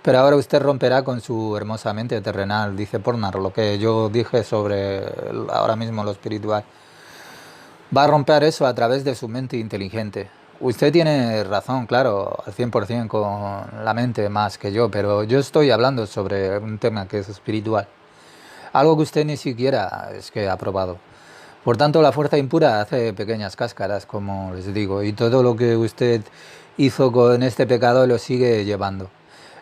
Pero ahora usted romperá con su hermosa mente terrenal, dice Pornar, lo que yo dije sobre ahora mismo lo espiritual. Va a romper eso a través de su mente inteligente. Usted tiene razón, claro, al 100% con la mente más que yo, pero yo estoy hablando sobre un tema que es espiritual. Algo que usted ni siquiera es que ha probado. Por tanto, la fuerza impura hace pequeñas cáscaras, como les digo, y todo lo que usted hizo con este pecado lo sigue llevando.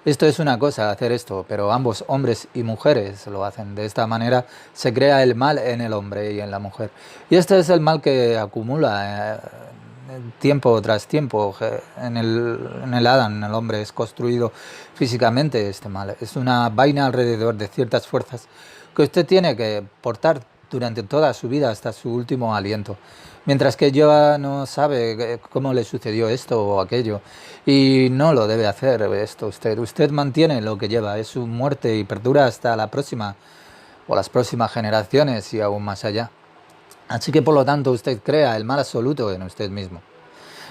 Esto es una cosa, hacer esto, pero ambos, hombres y mujeres, lo hacen. De esta manera se crea el mal en el hombre y en la mujer. Y este es el mal que acumula tiempo tras tiempo en el Adán, en el hombre. Es construido físicamente este mal. Es una vaina alrededor de ciertas fuerzas que usted tiene que portar durante toda su vida hasta su último aliento. Mientras que yo no sabe cómo le sucedió esto o aquello. Y no lo debe hacer esto usted. Usted mantiene lo que lleva, es su muerte y perdura hasta la próxima o las próximas generaciones y aún más allá. Así que por lo tanto usted crea el mal absoluto en usted mismo.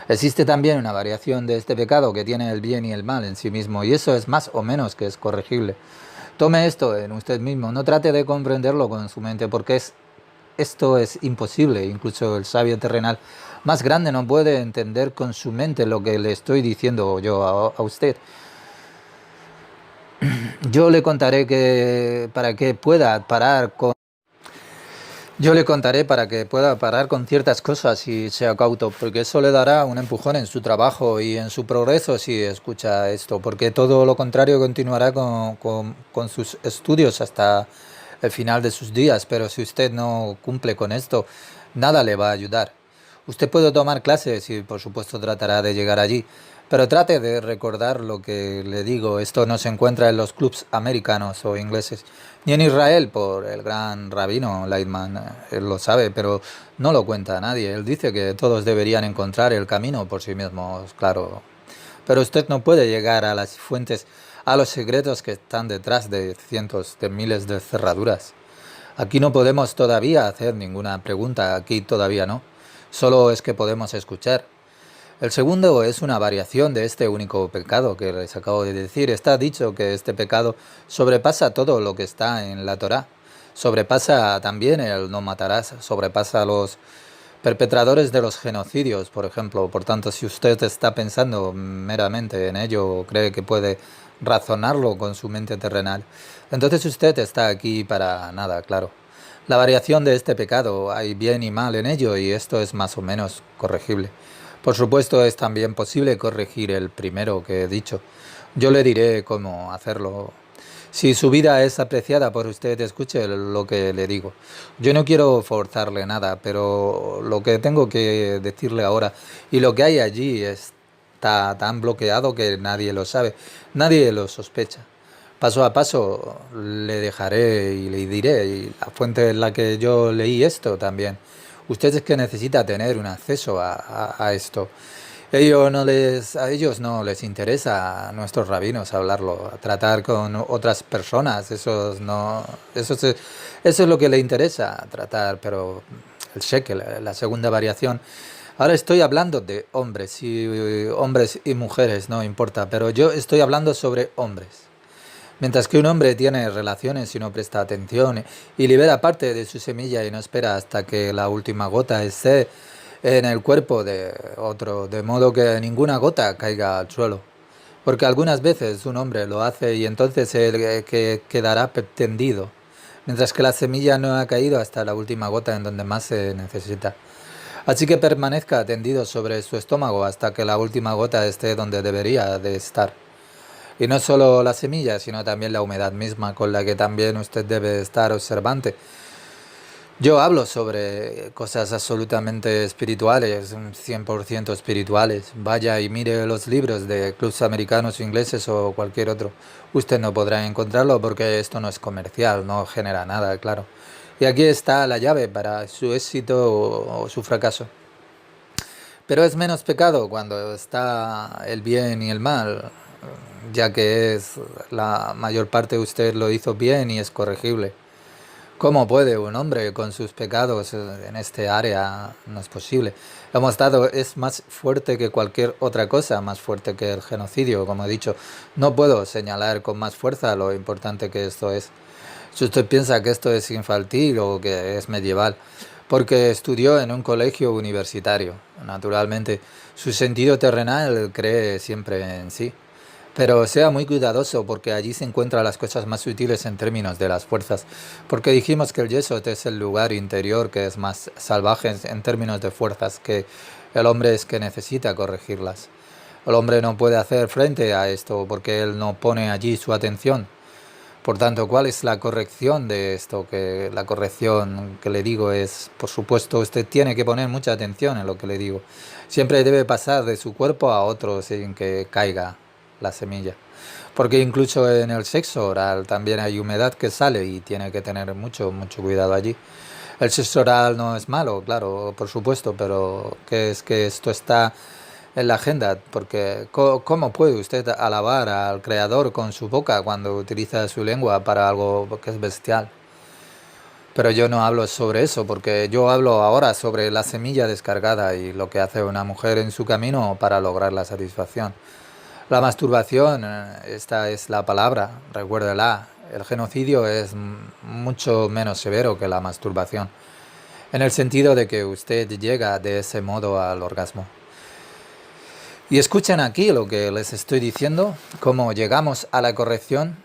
Existe también una variación de este pecado que tiene el bien y el mal en sí mismo y eso es más o menos que es corregible. Tome esto en usted mismo, no trate de comprenderlo con su mente porque esto es imposible, incluso el sabio terrenal más grande no puede entender con su mente lo que le estoy diciendo yo a usted. Yo le contaré que para que pueda parar con Yo le contaré para que pueda parar con ciertas cosas y sea cauto, porque eso le dará un empujón en su trabajo y en su progreso si escucha esto, porque todo lo contrario continuará con sus estudios hasta el final de sus días, pero si usted no cumple con esto, nada le va a ayudar. Usted puede tomar clases y por supuesto tratará de llegar allí, pero trate de recordar lo que le digo, esto no se encuentra en los clubs americanos o ingleses. Ni en Israel, por el gran rabino Leitman, él lo sabe, pero no lo cuenta a nadie. Él dice que todos deberían encontrar el camino por sí mismos, claro. Pero usted no puede llegar a las fuentes, a los secretos que están detrás de cientos de miles de cerraduras. Aquí no podemos todavía hacer ninguna pregunta, aquí todavía no. Solo es que podemos escuchar. El segundo es una variación de este único pecado que les acabo de decir. Está dicho que este pecado sobrepasa todo lo que está en la Torá. Sobrepasa también el no matarás, sobrepasa a los perpetradores de los genocidios, por ejemplo. Por tanto, si usted está pensando meramente en ello o cree que puede razonarlo con su mente terrenal, entonces usted está aquí para nada, claro. La variación de este pecado, hay bien y mal en ello y esto es más o menos corregible. Por supuesto, es también posible corregir el primero que he dicho. Yo le diré cómo hacerlo. Si su vida es apreciada por usted, escuche lo que le digo. Yo no quiero forzarle nada, pero lo que tengo que decirle ahora y lo que hay allí está tan bloqueado que nadie lo sabe, nadie lo sospecha. Paso a paso le dejaré y le diré, y la fuente en la que yo leí esto también. Usted es que necesita tener un acceso a esto. A ellos no les interesa a nuestros rabinos hablarlo, a tratar con otras personas, eso es lo que le interesa tratar, pero el shekel, la segunda variación. Ahora estoy hablando de hombres y mujeres, no importa, pero yo estoy hablando sobre hombres. Mientras que un hombre tiene relaciones y no presta atención y libera parte de su semilla y no espera hasta que la última gota esté en el cuerpo de otro, de modo que ninguna gota caiga al suelo. Porque algunas veces un hombre lo hace y entonces él que quedará tendido, mientras que la semilla no ha caído hasta la última gota en donde más se necesita. Así que permanezca tendido sobre su estómago hasta que la última gota esté donde debería de estar. Y no solo la semilla, sino también la humedad misma con la que también usted debe estar observante. Yo hablo sobre cosas absolutamente espirituales, 100% espirituales. Vaya y mire los libros de clubs americanos o ingleses o cualquier otro. Usted no podrá encontrarlo porque esto no es comercial, no genera nada, claro. Y aquí está la llave para su éxito o su fracaso. Pero es menos pecado cuando está el bien y el mal, ya que es la mayor parte usted lo hizo bien y es corregible. ¿Cómo puede un hombre con sus pecados en este área? No es posible. Hemos dado, es más fuerte que cualquier otra cosa, más fuerte que el genocidio, como he dicho. No puedo señalar con más fuerza lo importante que esto es. Si usted piensa que esto es infantil o que es medieval, porque estudió en un colegio universitario, naturalmente, su sentido terrenal cree siempre en sí. Pero sea muy cuidadoso porque allí se encuentran las cosas más sutiles en términos de las fuerzas. Porque dijimos que el Yesod es el lugar interior que es más salvaje en términos de fuerzas, que el hombre es que necesita corregirlas. El hombre no puede hacer frente a esto porque él no pone allí su atención. Por tanto, ¿cuál es la corrección de esto? Que la corrección que le digo es, por supuesto, usted tiene que poner mucha atención en lo que le digo. Siempre debe pasar de su cuerpo a otro sin que caiga la semilla. Porque incluso en el sexo oral también hay humedad que sale y tiene que tener mucho cuidado allí. El sexo oral no es malo, claro, por supuesto, pero que es que esto está en la agenda, porque ¿cómo puede usted alabar al Creador con su boca cuando utiliza su lengua para algo que es bestial? Pero yo no hablo sobre eso, porque yo hablo ahora sobre la semilla descargada y lo que hace una mujer en su camino para lograr la satisfacción. La masturbación, esta es la palabra, recuérdela. El genocidio es mucho menos severo que la masturbación, en el sentido de que usted llega de ese modo al orgasmo. Y escuchen aquí lo que les estoy diciendo, cómo llegamos a la corrección,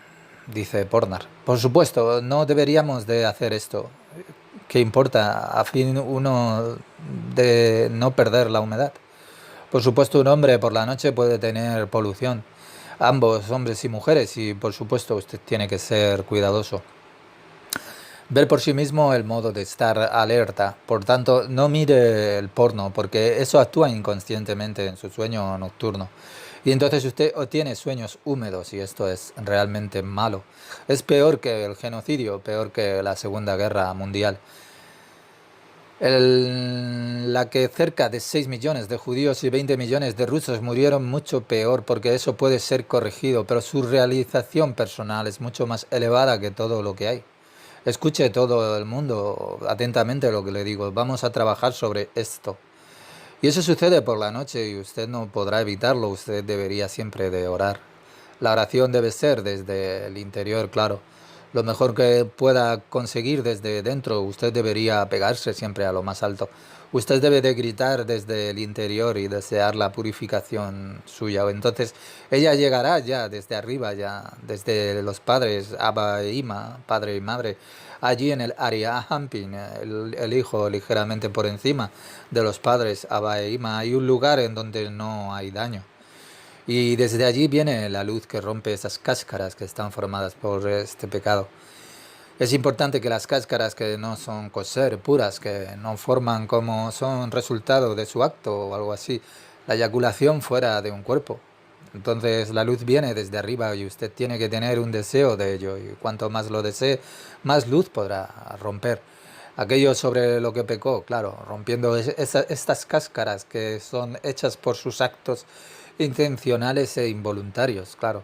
dice Pornar. Por supuesto, no deberíamos de hacer esto. ¿Qué importa? A fin uno de no perder la humedad. Por supuesto, un hombre por la noche puede tener polución, ambos, hombres y mujeres, y por supuesto usted tiene que ser cuidadoso. Ver por sí mismo el modo de estar alerta. Por tanto, no mire el porno, porque eso actúa inconscientemente en su sueño nocturno. Y entonces usted obtiene sueños húmedos y esto es realmente malo. Es peor que el genocidio, peor que la Segunda Guerra Mundial. La que cerca de 6 millones de judíos y 20 millones de rusos murieron mucho peor porque eso puede ser corregido, pero su realización personal es mucho más elevada que todo lo que hay. Escuche todo el mundo atentamente lo que le digo. Vamos a trabajar sobre esto. Y eso sucede por la noche y usted no podrá evitarlo, usted debería siempre de orar. La oración debe ser desde el interior, claro. Lo mejor que pueda conseguir desde dentro, usted debería pegarse siempre a lo más alto. Usted debe de gritar desde el interior y desear la purificación suya. Entonces, ella llegará ya desde arriba, ya desde los padres, Abba e Ima, padre y madre, allí en el Arya Hampin, el hijo ligeramente por encima de los padres, Abba e Ima, hay un lugar en donde no hay daño. Y desde allí viene la luz que rompe esas cáscaras que están formadas por este pecado. Es importante que las cáscaras que no son coser, puras, que no forman como son resultado de su acto o algo así, la eyaculación fuera de un cuerpo. Entonces la luz viene desde arriba y usted tiene que tener un deseo de ello y cuanto más lo desee, más luz podrá romper. Aquello sobre lo que pecó, claro, rompiendo estas cáscaras que son hechas por sus actos intencionales e involuntarios, claro.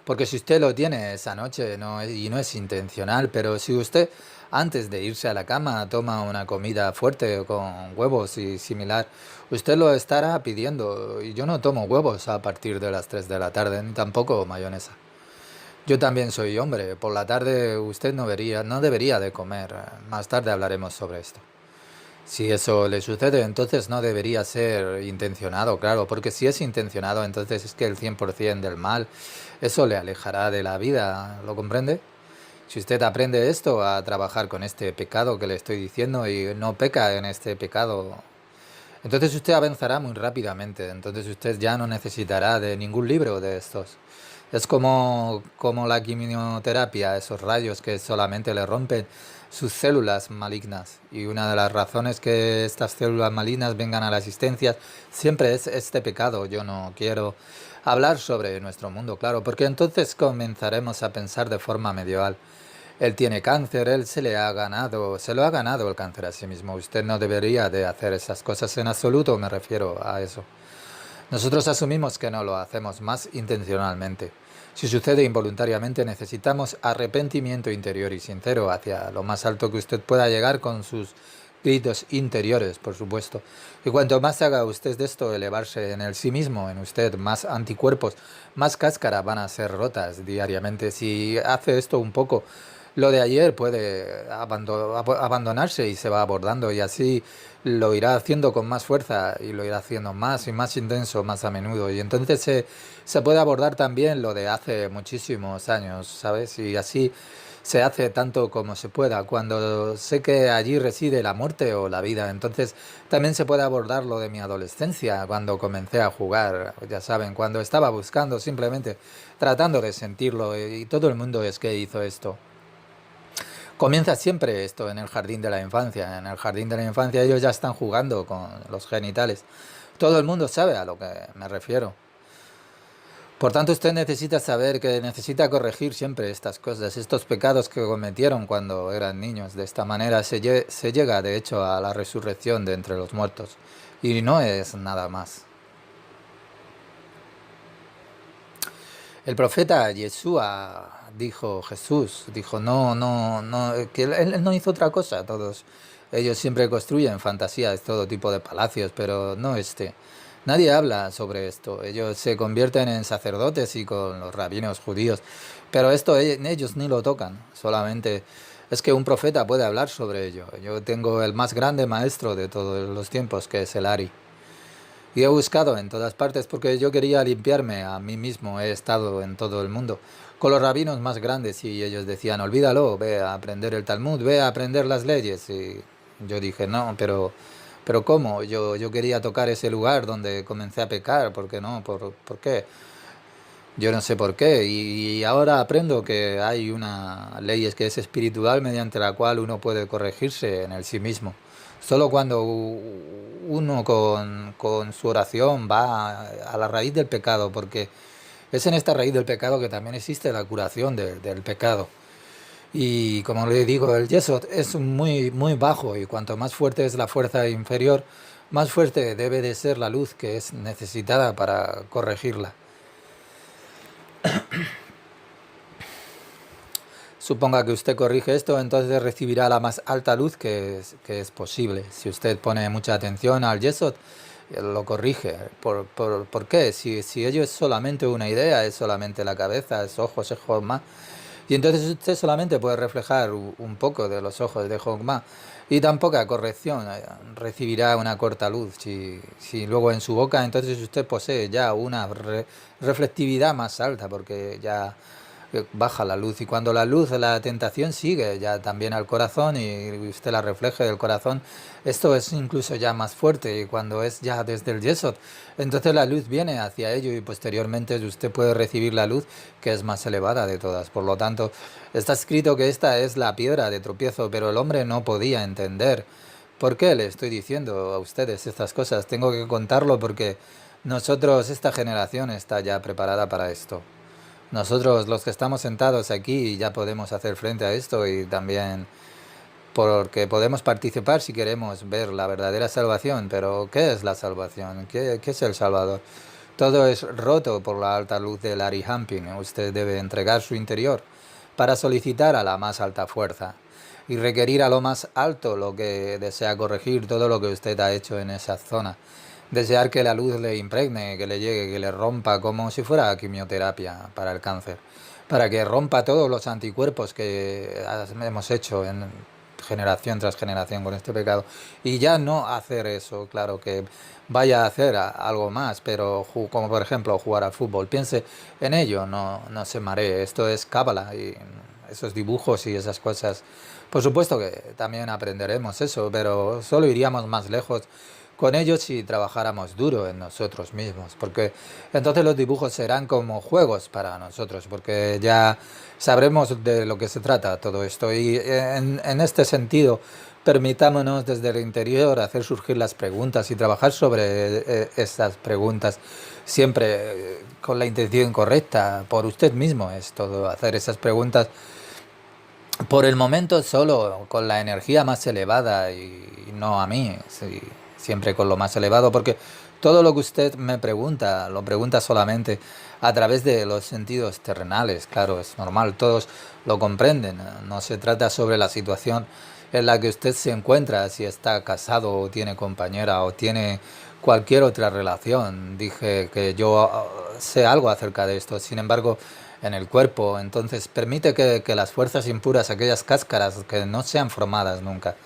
Porque si usted lo tiene esa noche y no es intencional, pero si usted antes de irse a la cama toma una comida fuerte con huevos y similar, usted lo estará pidiendo. Y yo no tomo huevos a partir de las 3 de la tarde, ni tampoco mayonesa. Yo también soy hombre. Por la tarde usted no debería de comer. Más tarde hablaremos sobre esto. Si eso le sucede, entonces no debería ser intencionado, claro, porque si es intencionado, entonces es que el 100% del mal, eso le alejará de la vida, ¿lo comprende? Si usted aprende esto, a trabajar con este pecado que le estoy diciendo y no peca en este pecado, entonces usted avanzará muy rápidamente, entonces usted ya no necesitará de ningún libro de estos. Es como la quimioterapia, esos rayos que solamente le rompen sus células malignas. Y una de las razones que estas células malignas vengan a la existencia siempre es este pecado. Yo no quiero hablar sobre nuestro mundo, claro, porque entonces comenzaremos a pensar de forma medieval. Él tiene cáncer, él se lo ha ganado el cáncer a sí mismo. Usted no debería de hacer esas cosas en absoluto, me refiero a eso. Nosotros asumimos que no lo hacemos más intencionalmente. Si sucede involuntariamente, necesitamos arrepentimiento interior y sincero hacia lo más alto que usted pueda llegar con sus gritos interiores, por supuesto. Y cuanto más haga usted de esto, elevarse en el sí mismo, en usted, más anticuerpos, más cáscara van a ser rotas diariamente. Si hace esto un poco, lo de ayer puede abandonarse y se va abordando y así lo irá haciendo con más fuerza y lo irá haciendo más y más intenso, más a menudo. Y entonces se puede abordar también lo de hace muchísimos años, ¿sabes? Y así se hace tanto como se pueda. Cuando sé que allí reside la muerte o la vida, entonces también se puede abordar lo de mi adolescencia, cuando comencé a jugar, ya saben, cuando estaba buscando simplemente, tratando de sentirlo y todo el mundo es que hizo esto. Comienza siempre esto en el jardín de la infancia. En el jardín de la infancia ellos ya están jugando con los genitales. Todo el mundo sabe a lo que me refiero. Por tanto, usted necesita saber que necesita corregir siempre estas cosas, estos pecados que cometieron cuando eran niños. De esta manera se llega, de hecho, a la resurrección de entre los muertos. Y no es nada más. El profeta Yeshua dijo, Jesús dijo, no, no, no, que él no hizo otra cosa. Todos ellos siempre construyen fantasías, todo tipo de palacios, pero no este. Nadie habla sobre esto. Ellos se convierten en sacerdotes y con los rabinos judíos, pero esto ellos ni lo tocan. Solamente es que un profeta puede hablar sobre ello. Yo tengo el más grande maestro de todos los tiempos, que es el Ari. Y he buscado en todas partes porque yo quería limpiarme a mí mismo. He estado en todo el mundo con los rabinos más grandes y ellos decían, olvídalo, ve a aprender el Talmud, ve a aprender las leyes. Y yo dije, no, pero ¿cómo? Yo quería tocar ese lugar donde comencé a pecar, ¿por qué no? ¿Por qué? Yo no sé por qué. Y ahora aprendo que hay una ley que es espiritual mediante la cual uno puede corregirse en el sí mismo. Solo cuando uno con su oración va a la raíz del pecado, porque es en esta raíz del pecado que también existe la curación del pecado. Y como le digo, el yeso es muy, muy bajo y cuanto más fuerte es la fuerza inferior, más fuerte debe de ser la luz que es necesitada para corregirla. Suponga que usted corrige esto, entonces recibirá la más alta luz que es posible. Si usted pone mucha atención al Yesod, lo corrige. ¿Por qué? Si ello es solamente una idea, es solamente la cabeza, es ojos, es Jochma. Y entonces usted solamente puede reflejar un poco de los ojos de Jochma. Y tan poca corrección, recibirá una corta luz. Si luego en su boca, entonces usted posee ya una reflectividad más alta, porque ya baja la luz, y cuando la luz, la tentación sigue ya también al corazón y usted la refleje del corazón, esto es incluso ya más fuerte, y cuando es ya desde el yesod, entonces la luz viene hacia ello y posteriormente usted puede recibir la luz que es más elevada de todas. Por lo tanto, está escrito que esta es la piedra de tropiezo, pero el hombre no podía entender. ¿Por qué le estoy diciendo a ustedes estas cosas? Tengo que contarlo porque nosotros, esta generación está ya preparada para esto. Nosotros, los que estamos sentados aquí, ya podemos hacer frente a esto, y también porque podemos participar si queremos ver la verdadera salvación. Pero ¿qué es la salvación? ¿Qué es el Salvador? Todo es roto por la alta luz del Arihampin. Usted debe entregar su interior para solicitar a la más alta fuerza y requerir a lo más alto lo que desea corregir, todo lo que usted ha hecho en esa zona. Desear que la luz le impregne, que le llegue, que le rompa, como si fuera quimioterapia para el cáncer, para que rompa todos los anticuerpos que hemos hecho en generación tras generación con este pecado. Y ya no hacer eso, claro, que vaya a hacer algo más, pero como por ejemplo jugar al fútbol. Piense en ello, no se maree. Esto es cábala y esos dibujos y esas cosas. Por supuesto que también aprenderemos eso, pero solo iríamos más lejos con ellos si trabajáramos duro en nosotros mismos, porque entonces los dibujos serán como juegos para nosotros, porque ya sabremos de lo que se trata todo esto. Y en este sentido, permitámonos desde el interior hacer surgir las preguntas y trabajar sobre estas preguntas, siempre con la intención correcta, por usted mismo es todo, hacer esas preguntas por el momento solo con la energía más elevada y no a mí, sí, siempre con lo más elevado, porque todo lo que usted me pregunta, lo pregunta solamente a través de los sentidos terrenales. Claro, es normal, todos lo comprenden. No se trata sobre la situación en la que usted se encuentra, si está casado o tiene compañera o tiene cualquier otra relación. Dije que yo sé algo acerca de esto, sin embargo, en el cuerpo, entonces permite que las fuerzas impuras, aquellas cáscaras que no sean formadas nunca.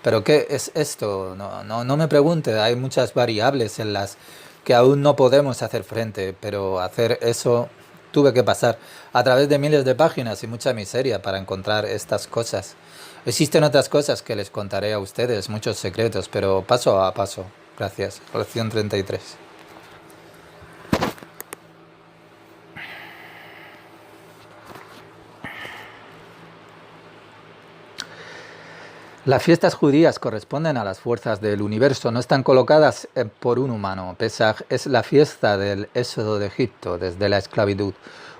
Pero ¿qué es esto? No me pregunte, hay muchas variables en las que aún no podemos hacer frente, pero hacer eso tuve que pasar a través de miles de páginas y mucha miseria para encontrar estas cosas. Existen otras cosas que les contaré a ustedes, muchos secretos, pero paso a paso. Gracias. Lección 33. Las fiestas judías corresponden a las fuerzas del universo, no están colocadas por un humano. Pesaj es la fiesta del éxodo de Egipto, desde la esclavitud.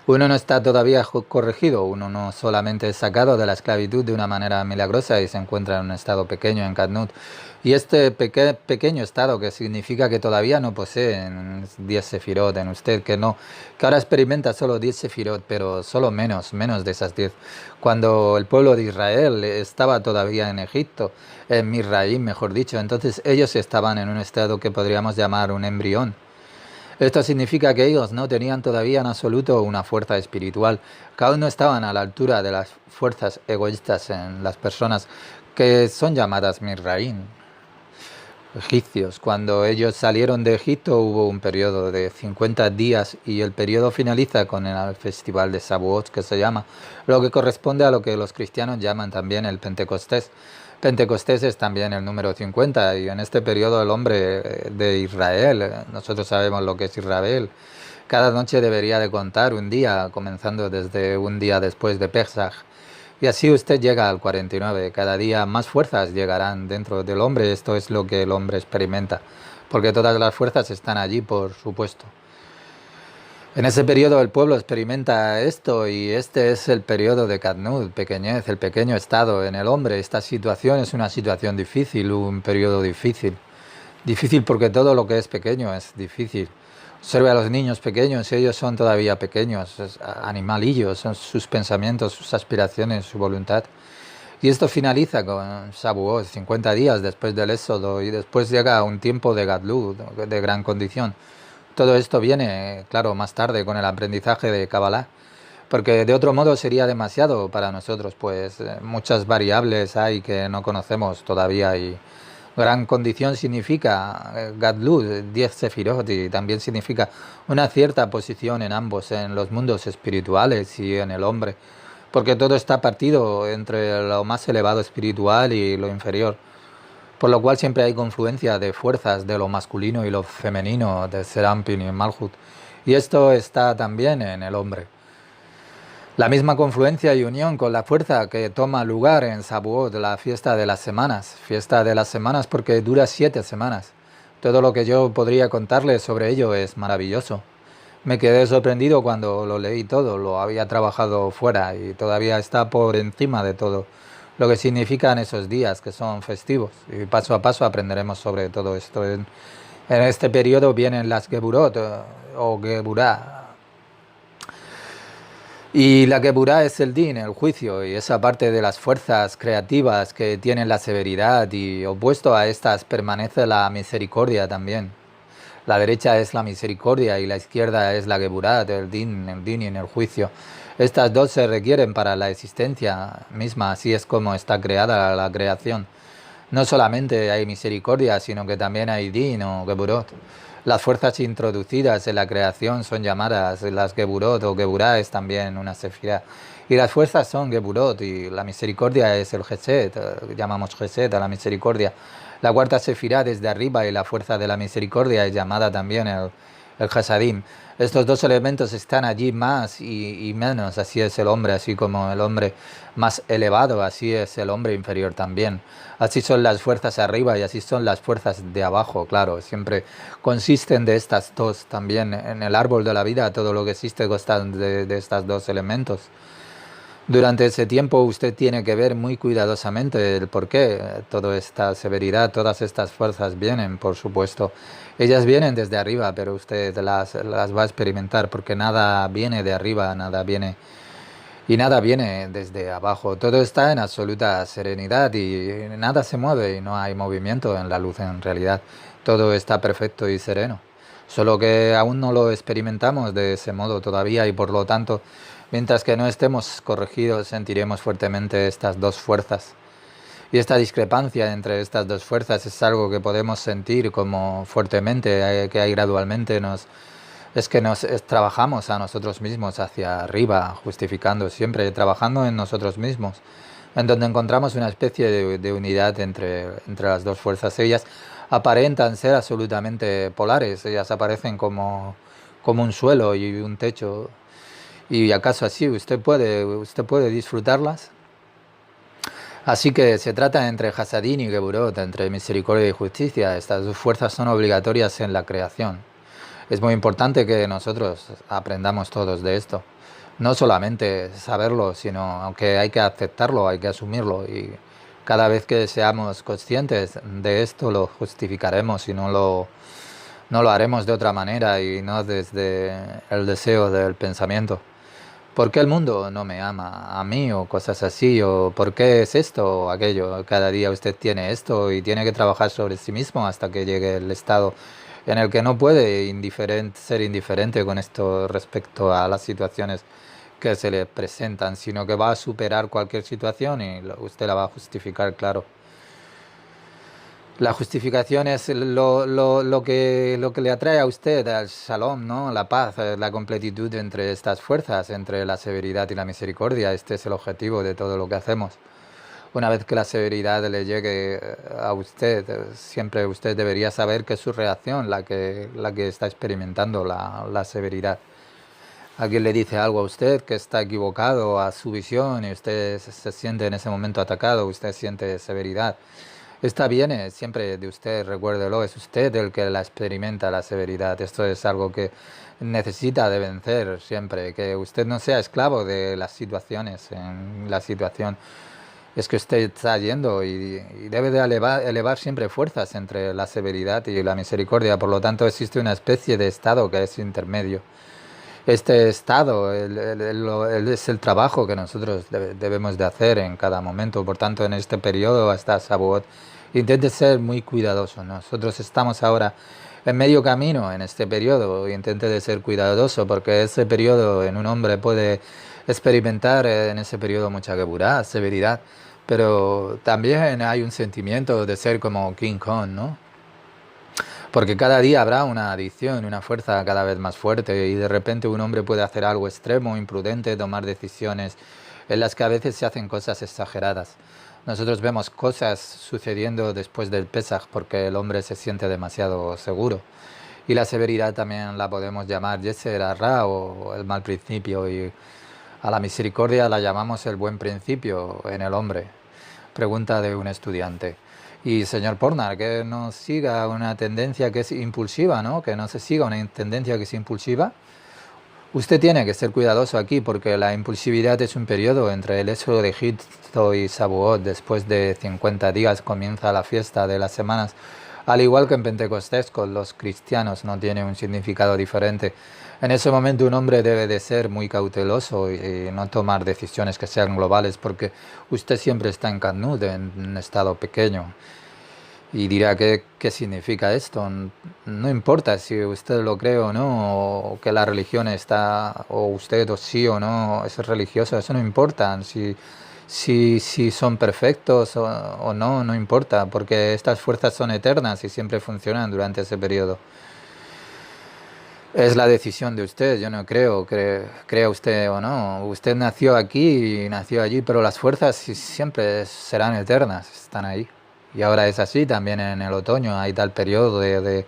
Uno no está todavía corregido, uno no solamente es sacado de la esclavitud de una manera milagrosa y se encuentra en un estado pequeño en Katnut. Y este pequeño estado, que significa que todavía no posee 10 sefirot en usted, que ahora experimenta solo 10 sefirot, pero solo menos de esas 10. Cuando el pueblo de Israel estaba todavía en Egipto, en Misraim, mejor dicho, entonces ellos estaban en un estado que podríamos llamar un embrión. Esto significa que ellos no tenían todavía en absoluto una fuerza espiritual, que aún no estaban a la altura de las fuerzas egoístas en las personas que son llamadas Misraim, egipcios. Cuando ellos salieron de Egipto hubo un periodo de 50 días y el periodo finaliza con el festival de Shavuot, que se llama, lo que corresponde a lo que los cristianos llaman también el Pentecostés. Pentecostés es también el número 50 y en este periodo el hombre de Israel, nosotros sabemos lo que es Israel, cada noche debería de contar un día, comenzando desde un día después de Pesaj. Y así usted llega al 49. Cada día más fuerzas llegarán dentro del hombre. Esto es lo que el hombre experimenta, porque todas las fuerzas están allí, por supuesto. En ese periodo el pueblo experimenta esto y este es el periodo de Katnut, pequeñez, el pequeño estado en el hombre. Esta situación es una situación difícil, un periodo difícil. Difícil porque todo lo que es pequeño es difícil. Observe a los niños pequeños, ellos son todavía pequeños, animalillos, son sus pensamientos, sus aspiraciones, su voluntad. Y esto finaliza con Shavuot, 50 días después del Éxodo, y después llega un tiempo de Gadlut, de gran condición. Todo esto viene, claro, más tarde con el aprendizaje de Kabbalah, porque de otro modo sería demasiado para nosotros, pues muchas variables hay que no conocemos todavía y gran condición significa Gadlut, 10 sefirot, y también significa una cierta posición en ambos, en los mundos espirituales y en el hombre, porque todo está partido entre lo más elevado espiritual y lo inferior, por lo cual siempre hay confluencia de fuerzas de lo masculino y lo femenino, de Serampin y Malhut, y esto está también en el hombre. La misma confluencia y unión con la fuerza que toma lugar en Shavuot, la fiesta de las semanas porque dura 7 semanas. Todo lo que yo podría contarles sobre ello es maravilloso. Me quedé sorprendido cuando lo leí todo, lo había trabajado fuera y todavía está por encima de todo lo que significan esos días que son festivos. Y paso a paso aprenderemos sobre todo esto. En este periodo vienen las Geburot o Geburah. Y la Geburah es el din, el juicio, y esa parte de las fuerzas creativas que tienen la severidad, y opuesto a estas permanece la misericordia también. La derecha es la misericordia y la izquierda es la Geburah, el din y en el juicio. Estas dos se requieren para la existencia misma, así es como está creada la creación. No solamente hay misericordia, sino que también hay din o Geburot. Las fuerzas introducidas en la creación son llamadas las Geburot o Geburah es también una sefirá. Y las fuerzas son Geburot y la misericordia es el Gesed, llamamos Gesed a la misericordia. La cuarta sefirá desde arriba y la fuerza de la misericordia es llamada también el Hasadim. Estos dos elementos están allí más y menos, así es el hombre, así como el hombre más elevado, así es el hombre inferior también. Así son las fuerzas arriba y así son las fuerzas de abajo, claro, siempre consisten de estas dos también. En el árbol de la vida todo lo que existe consta de estos dos elementos. Durante ese tiempo usted tiene que ver muy cuidadosamente el por qué toda esta severidad, todas estas fuerzas vienen, por supuesto. Ellas vienen desde arriba, pero usted las va a experimentar porque nada viene de arriba, nada viene y nada viene desde abajo. Todo está en absoluta serenidad y nada se mueve y no hay movimiento en la luz en realidad. Todo está perfecto y sereno. Solo que aún no lo experimentamos de ese modo todavía y por lo tanto, mientras que no estemos corregidos, sentiremos fuertemente estas dos fuerzas. Y esta discrepancia entre estas dos fuerzas es algo que podemos sentir como fuertemente, que hay gradualmente es que trabajamos a nosotros mismos hacia arriba, justificando siempre, trabajando en nosotros mismos, en donde encontramos una especie de unidad entre las dos fuerzas. Ellas aparentan ser absolutamente polares, ellas aparecen como un suelo y un techo. ¿Y acaso así usted puede disfrutarlas? Así que se trata entre Hasadín y Geburot, entre misericordia y justicia. Estas dos fuerzas son obligatorias en la creación. Es muy importante que nosotros aprendamos todos de esto. No solamente saberlo, sino aunque hay que aceptarlo, hay que asumirlo. Y cada vez que seamos conscientes de esto, lo justificaremos y no lo haremos de otra manera y no desde el deseo del pensamiento. ¿Por qué el mundo no me ama a mí o cosas así? ¿O por qué es esto o aquello? Cada día usted tiene esto y tiene que trabajar sobre sí mismo hasta que llegue el estado en el que no puede ser indiferente con esto respecto a las situaciones que se le presentan, sino que va a superar cualquier situación y usted la va a justificar, claro. La justificación es lo que le atrae a usted al shalom, ¿no? La paz, la completitud entre estas fuerzas, entre la severidad y la misericordia. Este es el objetivo de todo lo que hacemos. Una vez que la severidad le llegue a usted, siempre usted debería saber que es su reacción la que está experimentando la severidad. Alguien le dice algo a usted que está equivocado a su visión y usted se siente en ese momento atacado, usted siente severidad. Esta viene siempre de usted, recuérdelo, es usted el que la experimenta la severidad. Esto es algo que necesita de vencer siempre, que usted no sea esclavo de las situaciones, en la situación Es que usted está yendo y debe de elevar siempre fuerzas entre la severidad y la misericordia. Por lo tanto, existe una especie de estado que es intermedio. Este estado es el trabajo que nosotros debemos de hacer en cada momento. Por tanto, en este periodo hasta Shavuot, intente ser muy cuidadoso. Nosotros estamos ahora en medio camino en este periodo. Intente de ser cuidadoso porque ese periodo en un hombre puede experimentar en ese periodo mucha geburá, severidad. Pero también hay un sentimiento de ser como King Kong, ¿no? Porque cada día habrá una adicción, una fuerza cada vez más fuerte y de repente un hombre puede hacer algo extremo, imprudente, tomar decisiones en las que a veces se hacen cosas exageradas. Nosotros vemos cosas sucediendo después del Pesaj porque el hombre se siente demasiado seguro. Y la severidad también la podemos llamar Yeser Ra o el mal principio y a la misericordia la llamamos el buen principio en el hombre. Pregunta de un estudiante. Y señor Pornar, que no siga una tendencia que es impulsiva, ¿no? Que no se siga una tendencia que es impulsiva. Usted tiene que ser cuidadoso aquí porque la impulsividad es un periodo entre el éxodo de Egipto y Shavuot. Después de 50 días comienza la fiesta de las semanas. Al igual que en Pentecostés con los cristianos no tiene un significado diferente. En ese momento un hombre debe de ser muy cauteloso y no tomar decisiones que sean globales porque usted siempre está en Canut, en un estado pequeño. Y dirá, ¿qué significa esto? No importa si usted lo cree o no, o que la religión está, o usted o sí o no es religioso, eso no importa. Si son perfectos o no, no importa, porque estas fuerzas son eternas y siempre funcionan durante ese periodo. Es la decisión de usted, yo no creo, crea usted o no. Usted nació aquí y nació allí, pero las fuerzas siempre serán eternas, están ahí. Y ahora es así, también en el otoño hay tal periodo de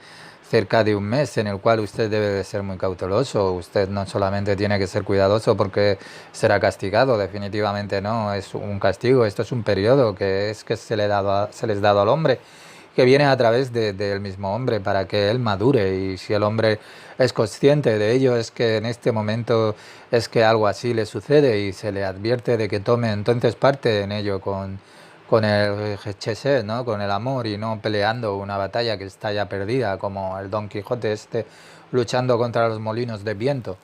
cerca de un mes en el cual usted debe de ser muy cauteloso. Usted no solamente tiene que ser cuidadoso porque será castigado, definitivamente no, es un castigo, esto es un periodo que es que se les ha dado al hombre que viene a través del mismo hombre para que él madure y si el hombre es consciente de ello es que en este momento es que algo así le sucede y se le advierte de que tome entonces parte en ello con el chesed, ¿no? Con el amor y no peleando una batalla que está ya perdida como el Don Quijote este luchando contra los molinos de viento.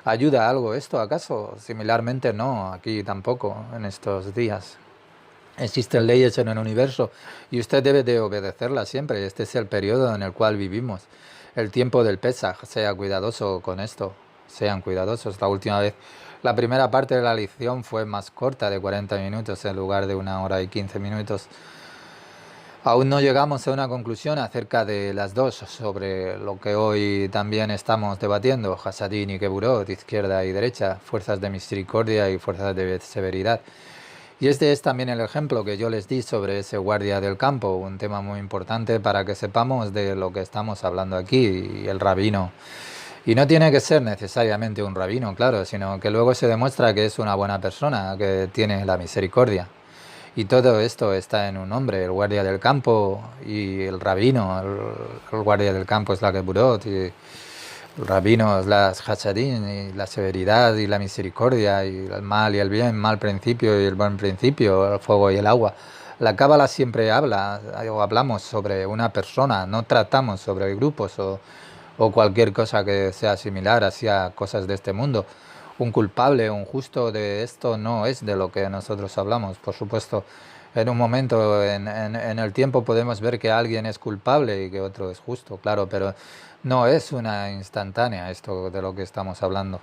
¿Ayuda algo esto acaso? Similarmente no, aquí tampoco en estos días. Existen leyes en el universo y usted debe de obedecerlas siempre. Este es el periodo en el cual vivimos. El tiempo del Pesaj. Sea cuidadoso con esto. Sean cuidadosos. La primera parte de la lección fue más corta, de 40 minutos en lugar de 1 hora y 15 minutos. Aún no llegamos a una conclusión acerca de las dos sobre lo que hoy también estamos debatiendo, Hasadín y Keburot, izquierda y derecha, fuerzas de misericordia y fuerzas de severidad. Y este es también el ejemplo que yo les di sobre ese guardia del campo, un tema muy importante para que sepamos de lo que estamos hablando aquí, y el rabino. Y no tiene que ser necesariamente un rabino, claro, sino que luego se demuestra que es una buena persona, que tiene la misericordia. Y todo esto está en un hombre, el guardia del campo y el rabino. El guardia del campo es la Geburot y el rabino es la Hasadín y la severidad y la misericordia y el mal y el bien, mal principio y el buen principio, el fuego y el agua. La Cábala siempre habla o hablamos sobre una persona, no tratamos sobre grupos o cualquier cosa que sea similar hacia cosas de este mundo. Un culpable, un justo de esto no es de lo que nosotros hablamos. Por supuesto, en un momento en el tiempo podemos ver que alguien es culpable y que otro es justo, claro, pero no es una instantánea esto de lo que estamos hablando.